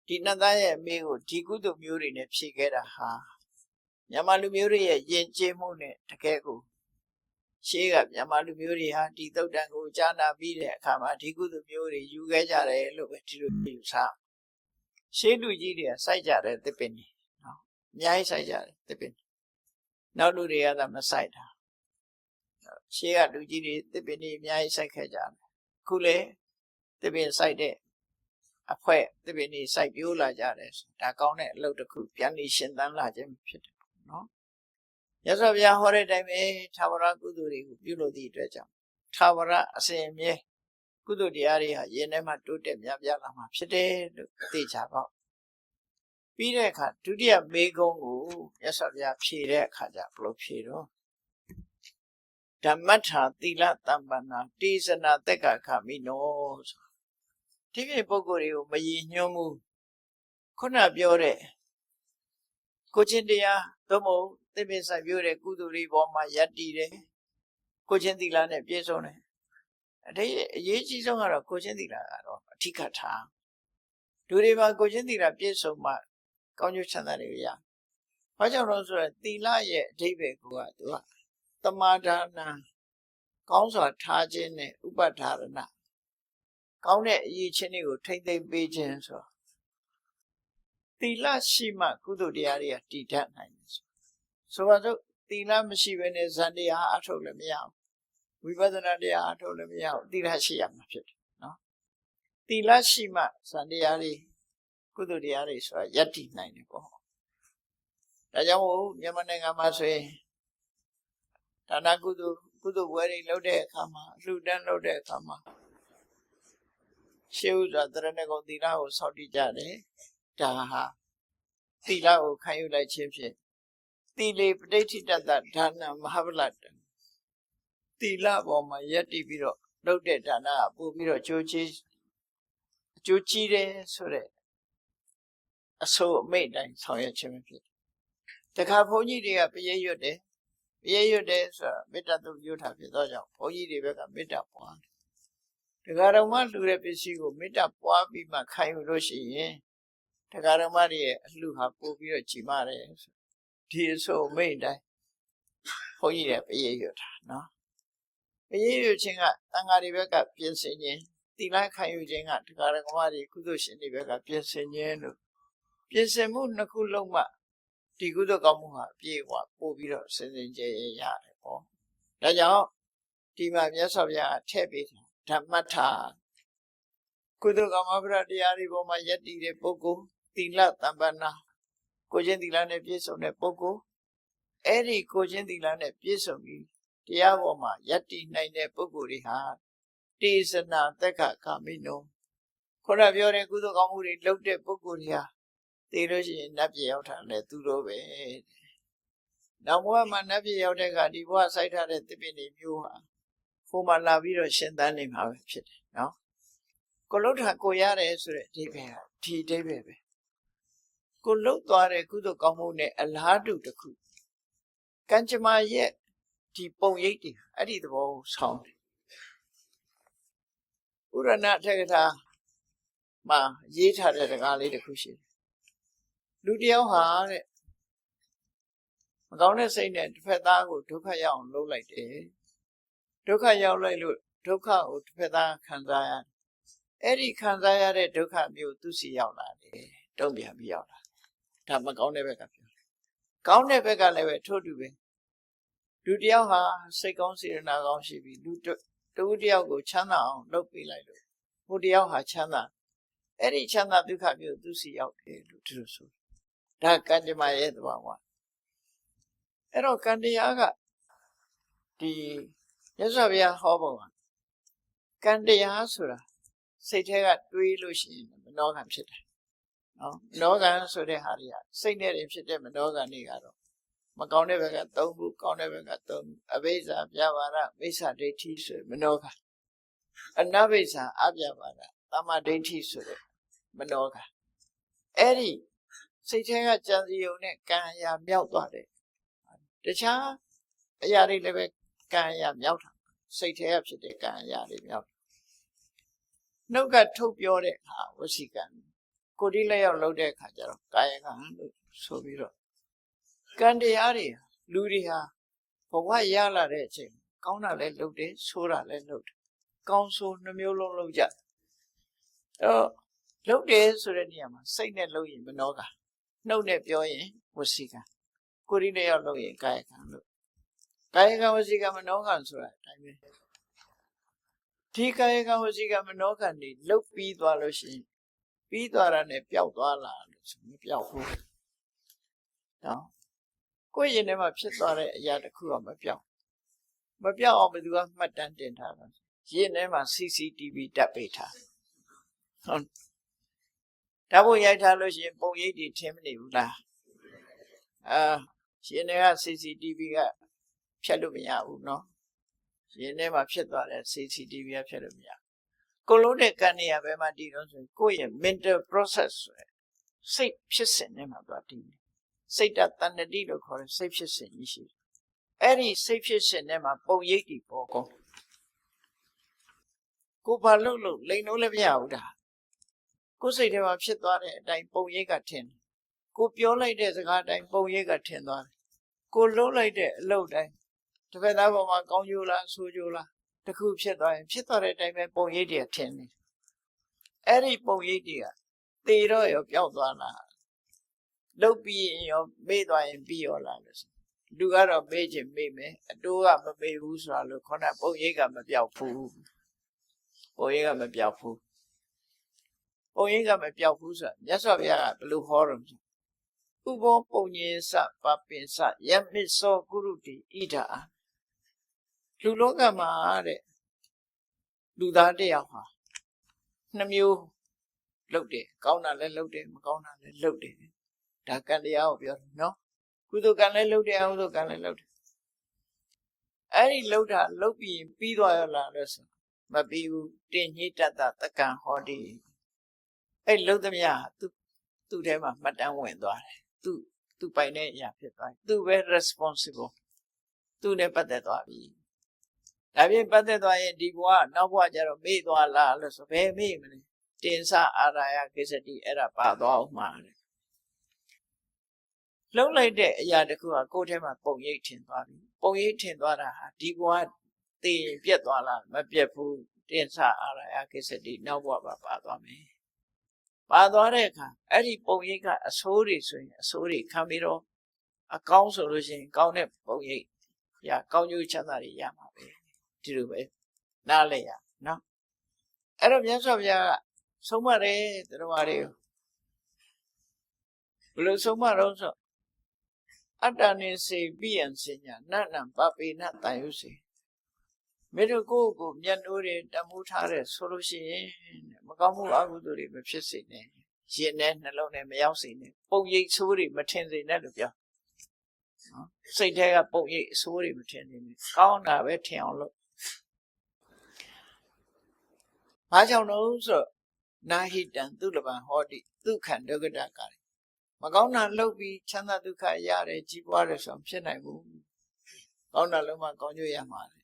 ဒီနတ်သားရဲ့အမေကိုဒီကုသိုလ်မျိုးတွေနဲ့ဖြည့်ခဲ့တာဟာမြန်မာလူမျိုးတွေရဲ့ယဉ်ကျေးမှုနဲ့တကယ်ကိုရှေးကမြန်မာလူမျိုးတွေဟာဒီသုတ်တန်ကိုကြားနာပြီးတဲ့အခါမှာဒီကုသိုလ်မျိုးတွေယူခဲ့ကြတယ်လို့ပဲဒီလိုယူဆရှေးလူကြီးတွေကစိုက်ကြတယ်သစ်ပင်တွေနော်အများကြီးစိုက်ကြတယ်သစ်ပင်နောက်လူတွေကသာမစိုက်တာရှေးကလူကြီးတွေသစ်ပင်တွေအများကြီးစိုက်ခဲ့ကြတယ်အခုလေသစ်ပင်စိုက်တဲ့အဖွဲ့သစ်ပင်တွေစိုက်ပျိုးလာကြတယ်ဒါကောင်းတဲ့အလုပ်တစ်ခုပြန်ပြီးရှင်သန်လာခြင်းဖြစ်တယ်နော်ရသော်ဗျာဟောတဲ့အတိုင်းပဲသာဝရကုသိုလ်တွေကိုပြုလို့သည့်အတွက်ကြောင့်သာဝရအစဉ်အမြဲကုသိုလ်တရားတွေဟာယင်ထဲမှာတိုးတက်များပြားလာမှာဖြစ်တယ်လို့သိကြပါပြီးတဲ့အခါဒုတိယမေကုံးကိုရသော်ဗျာဖြေတဲ့အခါကျဘလို့ဖြေတော့ဓမ္မထာသီလတမ္ပန္နာတေဇနာတက္ကခမိနောဒီပြပုဂ္ဂိုလ်တွေကိုမရည်ညွှန်းဘူးခုနပြောတဲ့ကိုချင်းတရားသို့မဟုတ်သစ်ပင်စိုက်ပျိုးတဲ့ကုသိုလ်တွေပေါ်မှာယက်တည်တယ်ကိုချင်းသီလနဲ့ပြည့်စုံတယ်အရေးကြီးဆုံးကတော့ကိုချင်းသီလကတော့အဓိကထားလူတွေမှာကိုချင်းသီလပြည့်စုံမှကောင်းကျိုးချမ်းသာတွေရ။ဘာကြောင့်လို့ဆိုတော့သီလရဲ့အဓိပ္ပာယ်ကသူကသမာဒါနကောင်းစွာထားခြင်းနဲ့ဥပဒါရဏကောင်းတဲ့အရေးချင်းတွေကိုထိမ့်သိမ့်ပေးခြင်းဆိုသီလရှိမှကုသိုလ်တရားတွေကတည်တတ်နိုင်တယ်ဆိုတော့သီလမရှိဘဲနဲ့ဇန်တရားအထုတ်လည်းမရဘူးဝိပဿနာတရားအထုတ်လည်းမရဘူးသီလရှိရမှာဖြစ်တယ်နော်သီလရှိမှဇန်တရားတွေကုသိုလ်တရားတွေဆိုတာယက်တည်နိုင်တယ်ပေါ့ဒါကြောင့်မို့မြန်မာနိုင်ငံမှာဆိုရင်ဒါနကုသိုလ်ဘွယ်တွေလုပ်တဲ့အခါမှာအလှူဒန်းလုပ်တဲ့အခါမှာရှေးဥစွာတရဏဂုံသီလကိုစောင့်တည်ကြတယ်ဒါဟာသီလကိုခံယူလိုက်ခြင်းဖြင့်သီလေပဋိဋ္ဌိတတ္တဒါနမဟာဗလတ္တသီလပေါ်မှာယက်တည်ပြီးတော့လုပ်တဲ့ဒါနကပို့ပြီးတော့အကျိုးကြီးတယ်ဆိုတဲ့အဆိုအမိတ်တိုင်းဆောင်ရွက်ခြင်းဖြစ်တယ်တခါဘုန်းကြီးတွေကပရိရွတ်တယ်ဆိုတာမေတ္တာတုပြုထားဖြစ်သောကြောင့်ဘုန်းကြီးတွေဘက်ကမေတ္တာပွားတယ်တရားတော်မှလှူတဲ့ပစ္စည်းကိုမေတ္တာပွားပြီးမှခံယူလို့ရှိရင်တရားတော်မှရဲ့အလှူဟာပို့ပြီးတော့ကြီးမားတယ်ဒီအဆိုအမိတ်တိုင်းဘုန်းကြီးတွေပရိရွတ်တာနော်ပရိရွတ်ခြင်းကတန်ဃာတွေဘက်ကပြင်ဆင်ခြင်းသီလခံယူခြင်းကတရားတော်မှတွေကုသိုလ်ရှင်တွေဘက်ကပြင်ဆင်ခြင်းလို့ပြင်ဆင်မှုနှစ်ခုလုံးမှဒီကုသိုလ်ကောင်းမှုဟာပြေဝပို့ပြီးတော့စင်စင်ကြယ်ရတယ်ပေါ့ဒါကြောင့်ဒီမှာမြတ်စွာဘုရားထည့်ပေးတာဓမ္မထာကုသိုလ်ကောင်းမှုတရားတွေပေါ်မှာယက်တည်တဲ့ပုဂ္ဂိုလ်သီလတမ္ပန္နာကိုချင်းသီလနဲ့ပြည့်စုံတဲ့ပုဂ္ဂိုလ်အဲ့ဒီကိုချင်းသီလနဲ့ပြည့်စုံပြီးတရားပေါ်မှာယက်တည်နိုင်တဲ့ပုဂ္ဂိုလ်တွေဟာတေဇနာတက္ကခမိနောခေါရပြောတဲ့ကုသိုလ်ကောင်းမှုတွေလုပ်တဲ့ပုဂ္ဂိုလ်တွေဟာသိလို့ရှိရင်နတ်ပြည်ရောက်တာလေသူတို့ပဲနောက်ဘဝမှာနတ်ပြည်ရောက်တဲ့ကဒီဘဝစိုက်ထားတဲ့သစ်ပင်တွေမျိုးဟာဟိုမှာလာပြီးတော့ရှင်သန်နေမှာပဲဖြစ်တယ်နော်ကိုလှုပ်တာကိုရတယ်ဆိုတဲ့အဓိပ္ပာယ်ဒီအဓိပ္ပာယ်ပဲကိုလှုပ်သွားတဲ့ကုသိုလ်ကောင်းမှုနဲ့အလားတူတစ်ခုကံကြမ္မာရဲ့ဒီပုံရိပ်တွေအဲ့ဒီသဘောကိုဆောင်းတယ်ဥရဏထေကထာမှာရေးထားတဲ့စကားလေးတစ်ခုရှိတယ်လူတယောက်ဟာတဲ့မကောင်းတဲ့စိတ်နဲ့တစ်ဖက်သားကိုဒုက္ခရောက်အောင်လုပ်လိုက်တယ်ဒုက္ခရောက်လိုက်လို့ဒုက္ခကိုတစ်ဖက်သားခံစားရတယ်အဲ့ဒီခံစားရတဲ့ဒုက္ခမျိုးသူစီရောက်လာတယ်တုံ့ပြန်ပြီးရောက်လာဒါမကောင်းတဲ့ဘက်ကပြောကောင်းတဲ့ဘက်ကလည်းပဲထို့တူပဲလူတယောက်ဟာစိတ်ကောင်းစေတနာကောင်းရှိပြီးလူတဦးတယောက်ကိုချမ်းသာအောင်လုပ်ပေးလိုက်လို့ဟိုတယောက်ဟာချမ်းသာအဲ့ဒီချမ်းသာဒုက္ခမျိုးသူစီရောက်တယ်လို့သူတို့ဆိုဒါကံကြမ္မာရဲ့သဘောက အဲ့တော့ကံတရားကဒီမြတ်စွာဘုရားဟောပုံကကံတရားဆိုတာစိတ်ထဲကတွေးလို့ရှိရင်မနောကံဖြစ်တယ်နော်မနောကံဆိုတဲ့ဟာတွေကစိတ်နဲ့ဖြစ်တဲ့မနောကံတွေကတော့မကောင်းတဲ့ဘက်က3ခုကောင်းတဲ့ဘက်က3ခုအဘိဇ္ဇာပြဘာရမိစ္ဆာဒိဋ္ဌိဆိုမနောကံအနဘိဇ္ဇာအပြဘာရသမ္မာဒိဋ္ဌိဆိုတဲ့မနောကံအဲ့ဒီစိတ်ထဲကကြံစည်ုံနဲ့ကံအရာမြောက်သွားတယ်တခြားအရာတွေလည်းပဲကံအရာမြောက်တာစိတ်ထဲကဖြစ်တဲ့ကံအရာတွေမြောက်နှုတ်ကထုတ်ပြောတဲ့အခါဝစီကံကိုယ်ဒီလက်ရောက်လုပ်တဲ့အခါကျတော့ကာယကံလို့ဆိုပြီးတော့ကံတရားတွေလူတွေဟာဘဝရလာတဲ့အချိန်ကောင်းတာလည်းလုပ်တယ်ဆိုးတာလည်းလုပ်တယ်ကောင်းဆိုးနှမျိုးလုံးလုပ်ကြအဲ့တော့လုပ်တယ်ဆိုတဲ့နေရာမှာစိတ်နဲ့လုပ်ရင်မနောကနှုတ်နဲ့ပြောရင်ဝစီကံကိုယ်ဒီလက်ရောက်လုပ်ရင်ကာယကံလို့ကာယကံဝစီကံမနောကံဆိုတာအတိုင်းပဲဒီကာယကံဝစီကံမနောကံတွေလုတ်ပြီးသွားလို့ရှိရင်ပြီးသွားတာနဲ့ပျောက်သွားလာလို့ဆိုမပျောက်ဘူးနော်ကိုယ့်ရင်ထဲမှာဖြစ်သွားတဲ့အရာတစ်ခုကမပျောက်အောင်ဘယ်သူကမှတ်တမ်းတင်ထားတာရင်ထဲမှာ CCTV တပ်ပေးထားဟုတ်ဓာတ်ပုံရိုက်ထားလို့ရှိရင်ပုံရိပ်တွေထင်မနေဘူးလားရင်ထဲက CCTV ကဖြတ်လို့မရဘူးနော်ရင်ထဲမှာဖြစ်သွားတဲ့ CCTV ကဖြတ်လို့မရကိုလုံးတဲ့ကံနေရဘယ်မှာတည်တော့ဆိုကိုယ့်ရဲ့ mental process ဆိုရယ်စိတ်ဖြစ်စဉ်ထဲမှာသွားတည်တယ်စိတ်တဏ္ဍတိလို့ခေါ်တဲ့စိတ်ဖြစ်စဉ်ကြီးရှိတယ်အဲ့ဒီစိတ်ဖြစ်စဉ်ထဲမှာပုံရိပ်တွေပေါ်ကုန်ကိုဘာလို့လိန်လို့လည်းမရဘူးဒါကိုယ်စိတ်ထဲမှာဖြစ်သွားတဲ့အတိုင်းပုံရိပ်ကထင်တယ်ကိုပြောလိုက်တဲ့စကားအတိုင်းပုံရိပ်ကထင်သွားတယ်ကိုလှုပ်လိုက်တဲ့အလုပ်တိုင်းတစ်ဖက်သားပေါ်မှာကောင်းကျိုးလားဆိုးကျိုးလားတခုဖြစ်သွားရင်ဖြစ်သွားတဲ့အတိုင်းပဲပုံရိပ်တွေထင်နေအဲ့ဒီပုံရိပ်တွေကသေတော့ရောပျောက်သွားလားလုတ်ပြီးရောမေ့သွားရင်ပြီးရောလားလို့လူကတော့မေ့ခြင်းမေ့မယ်အတိုးကမမေ့ဘူးဆိုတာလို့ခေါင်းပုံရိပ်ကမပြောက်ဘူးပုံရိပ်ကမပြောက်ဘူးပုံရိပ်ကမပြောက်ဘူးဆိုတာမြတ်စွာဘုရားကဘယ်လိုဟောတော့ဥဘောပုံညေစပပင်စယမစ္စောကုရုတိဣဒာလူလောကမှာတဲ့လူသားတယောက်ဟာနှမျိုးလုပ်တယ်ကောင်းတာလည်းလုပ်တယ်မကောင်းတာလည်းလုပ်တယ်ဒါကံတရားကိုပြောတယ်နော်ကုသိုလ်ကံလည်းလုပ်တယ်အကုသိုလ်ကံလည်းလုပ်တယ်အဲ့ဒီလုပ်တာလုပ်ပြီးသွားရလားလို့ဆိုမပြီးဘူးတင်ညိတတတက္ကံဟောတိအဲ့လုပ်သမျှသူ့ထဲမှာမှတ်တမ်းဝင်သွားတယ်သူပိုင်တဲ့အရာဖြစ်သွားတယ်သူပဲ responsible သူနဲ့ပတ်သက်သွားပြီဒါပြင်ပတ်သက်သွားရင်ဒီဘဝနောက်ဘဝကျတော့မေ့သွားလားလို့ဆိုဘယ်မေ့မလဲတင်္စအာရာယကိစ္စတိအဲ့ဒါပါသွားအောင်မှာလေလှုပ်လိုက်တဲ့အရာတစ်ခုကကိုယ်ထဲမှာပုံရိပ်ထင်သွားပြီပုံရိပ်ထင်သွားတာဟာဒီဘဝသိရင်ပြတ်သွားလားမပြတ်ဘူးတင်္စအာရာယကိစ္စတိနောက်ဘဝပါသွားမယ်ပါသွားတဲ့အခါအဲ့ဒီပုံရိပ်ကအဆိုးတွေဆိုရင်အဆိုးတွေခံပြီးတော့အကောင်းဆိုလို့ရှိရင်ကောင်းတဲ့ပုံရိပ်ရကောင်းကျိုးချမ်းသာတွေရမှာပဲဒီလိုပဲနားလဲရနော်အဲ့တော့မြတ်စွာဘုရားကဆုံးမတယ်တရားတွေကိုဘယ်လိုဆုံးမတော့ဆိုအတ္တနေစေပိယံစညာနတ်နံပပေနတန်ယုစေမေတို့ကိုမျက်နှိုးတွေတမှုထားတဲ့ဆိုလို့ရှိရင်မကောင်းမှုအကုသိုလ်တွေမဖြစ်စေနဲ့ရင်နဲ့နှလုံးနဲ့မရောက်စေနဲ့ပုံရိပ်ဆိုးတွေမထင်စေနဲ့လို့ပြောနော်စိတ်ထဲကပုံရိပ်အဆိုးတွေမထင်စေနဲ့ကောင်းတာပဲထင်အောင်လုပ်ဘာကြောင့်လို့ဆိုနာဟိတံသူလပံဟောတိဒုက္ခဒုက္ခတကာရမကောင်းတာလုပ်ပြီးချမ်းသာဒုက္ခရတယ်ကြီးပွားတယ်ဆိုဖြစ်နိုင်ဘူးကောင်းတာလုံးမှကောင်းကျိုးရမှာလေ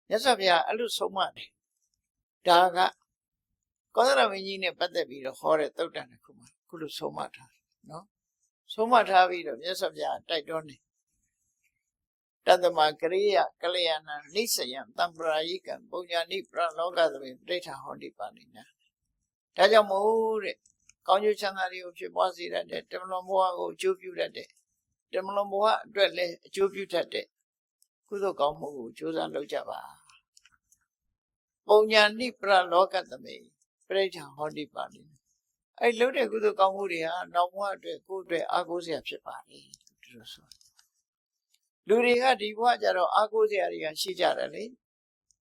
မြတ်စွာဘုရားအဲ့လိုဆုံးမတယ်ဒါကကောသလမင်းကြီးနဲ့ပတ်သက်ပြီးတော့ဟောတဲ့သုတ်တန်တစ်ခုမှာခုလိုဆုံးမထားတယ်နော်ဆုံးမထားပြီးတော့မြတ်စွာဘုရားတိုက်တွန်းတယ်တတ္တမကရိယကလျာဏနိစ္စယံတံပရာယိကံပုညာနိပရလောကသမေပဋိဋ္ဌာဟောတိပါဏိနာဒါကြောင့်မို့တဲ့ကောင်းကျိုးချမ်းသာတွေကိုဖြစ်ပွားစေတတ်တဲ့တမလွန်ဘဝကိုအကျိုးပြုတတ်တဲ့တမလွန်ဘဝအတွက်လည်းအကျိုးပြုတတ်တဲ့ကုသိုလ်ကောင်းမှုကိုကြိုးစားလုပ်ကြပါပုညာနိပရလောကသမေပဋိဋ္ဌာဟောတိပါဏိနာအဲ့လုပ်တဲ့ကုသိုလ်ကောင်းမှုတွေဟာနောက်ဘဝအတွက်ကိုယ့်အတွက်အားကိုးစရာဖြစ်ပါလေဒီလိုဆို လူတွေကဒီဘဝကြတော့အားကိုးစရာတွေကရှိကြတယ်လေ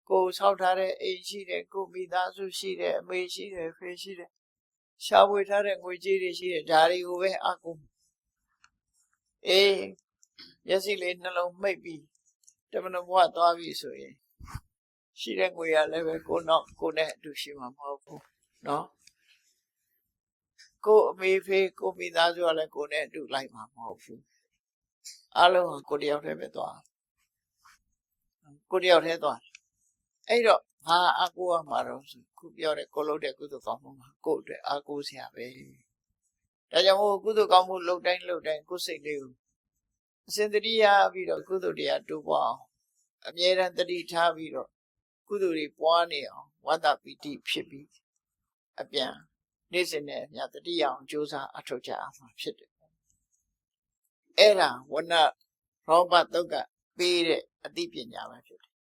ကိုဆောက်ထားတဲ့အိမ်ရှိတယ်ကိုမိသားစုရှိတယ်အမေရှိတယ်ဖေရှိတယ်ရှားဝေထားတဲ့ငွေကြေးတွေရှိတယ်ဒါတွေကိုပဲအားကိုးအေးမျက်စိလေးနှလုံးမှိတ်ပြီးတမန်တော်ဘဝသွားပြီဆိုရင်ရှိတဲ့ငွေရလည်းပဲကိုနဲ့အတူရှိမှာမဟုတ်ဘူးနော်ကိုအမေဖေကိုမိသားစုကလည်းကိုနဲ့အတူလိုက်မှာမဟုတ်ဘူးအားလုံးကကိုတယောက်တည်းပဲသွားကိုတယောက်တည်းသွားအဲ့တော့ဟာအကူရမှာတော့ခုပြောတဲ့ကိုလုပ်တဲ့ကုသိုလ်ကောင်းမှုမှာကိုအတွက်အကူစရာပဲဒါကြောင့်မို့ကုသိုလ်ကောင်းမှုလုပ်တိုင်းကိုစိတ်လေးကိုအစဉ်တတိယပြီးတော့ကုသိုလ်တရားတိုးပွားအောင်အမြဲတမ်းတတိထားပြီးတော့ကုသိုလ်တွေပွားနေအောင်ဝတ္တပီတိဖြစ်ပြီးအပြန်နေ့စဉ်နဲ့အမျှတတိယအောင်ကြိုးစားအထောက်ကြအောင်ဖြစ်တယ်အဲ့ဒါဝဏရောဘတုတ်ကပေးတဲ့အသိပညာပဲဖြစ်တယ်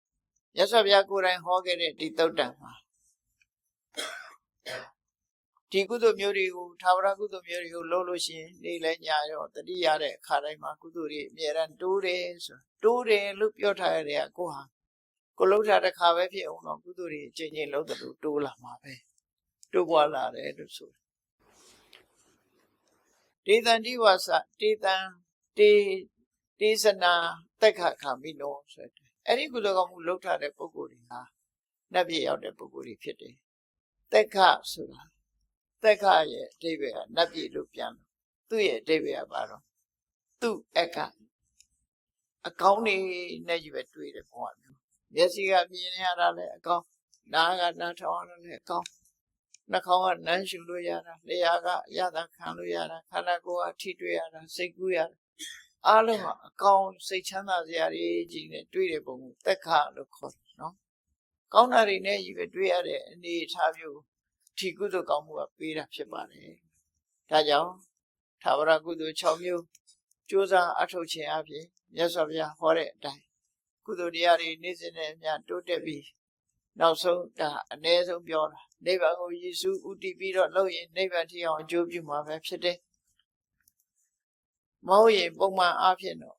မြတ်စွာဘုရားကိုယ်တိုင်ဟောခဲ့တဲ့ဒီသုတ်တံမှာဒီကုသိုလ်မျိုးတွေကိုသာဝရကုသိုလ်မျိုးတွေကိုလုပ်လို့ရှိရင်နေ့လဲညရောတတိရတဲ့အခါတိုင်းမှာကုသိုလ်တွေအမြဲတမ်းတိုးတယ်ဆိုတိုးတယ်လို့ပြောထားရတဲ့ကိုဟာကိုလှုပ်ထားတဲ့ခါပဲဖြစ်အောင်တော့ကုသိုလ်တွေအချိန်ချင်းလုပ်တယ်လို့တိုးလာမှာပဲတိုးပွားလာတယ်လို့ဆိုဒေသန္တိဝါစဒေသံတေသနာတက်ခခမိနောဆိုတဲ့အဲ့ဒီကုသိုလ်ကောင်းမှုလုပ်ထားတဲ့ပုဂ္ဂိုလ်တွေဟာနတ်ပြည်ရောက်တဲ့ပုဂ္ဂိုလ်တွေဖြစ်တယ်တက်ခဆိုတာတက်ခရဲ့အဓိပ္ပာယ်ကနတ်ပြည်လို့ပြန်လို့သူ့ရဲ့အဓိပ္ပာယ်ကဘာတော့သူ့အကောင်းနေနဲ့ကြီးပဲတွေ့တယ်ဘဝမျိုးမျက်စိကမြင်ရတာလည်းအကောင်းနားကနားထောင်ရတာလည်းအကောင်းနှာခေါင်းကနမ်းရှူလို့ရတာလျှာကရတာခံလို့ရတာခန္ဓာကိုယ်ကထိတွေ့ရတာစိတ်ကူးရတာအားလုံးကအကောင်းစိတ်ချမ်းသာစရာတွေကြီးနဲ့တွေ့တဲ့ပုံကိုတက်ခလို့ခေါ်တယ်နော်ကောင်းတာတွေနဲ့ကြီးပဲတွေ့ရတဲ့အနေအထားမျိုးဒီကုသိုလ်ကောင်းမှုကပေးတာဖြစ်ပါတယ်ဒါကြောင့်သာဝရကုသိုလ်6မျိုးကြိုးစားအထောက်ခြင်းအပြင်မြတ်စွာဘုရားဟောတဲ့အတိုင်းကုသိုလ်တရားတွေနေ့စဉ်နဲ့အမျှတိုးတက်ပြီးနောက်ဆုံးဒါအ ਨੇ ဆုံးပြောတာနိဗ္ဗာန်ကိုရည်စူးဥတည်ပြီးတော့လုပ်ရင်နိဗ္ဗာန်ထီအောင်အကျိုးပြုမှာပဲဖြစ်တယ်မဟုတ်ရင်ပုံမှန်အားဖြင့်တော့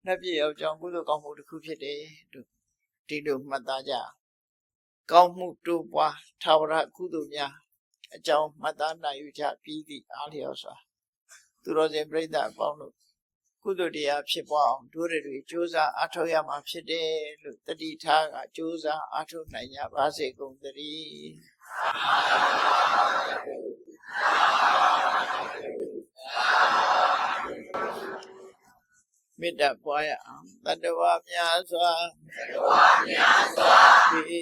နတ်ပြည်ရောက်ကြောင်းကုသိုလ်ကောင်းမှုတစ်ခုဖြစ်တယ်လို့ဒီလိုမှတ်သားကြကောင်းမှုတိုးပွားသာဝရကုသိုလ်များအကြောင်းမှတ်သားနိုင်ယူကြပြီးသည့်အားလျော်စွာသူတော်စင်ပြိဿအပေါင်းတို့ကုသိုလ်တရားဖြစ်ပွားအောင်တို့တွေကြိုးစားအားထုတ်ရမှာဖြစ်တယ်လို့တတိထားကကြိုးစားအားထုတ်နိုင်ကြပါစေကုန်သတည်းမေတ္တာပွားရအောင်တတ္တဝါများစွာဒီ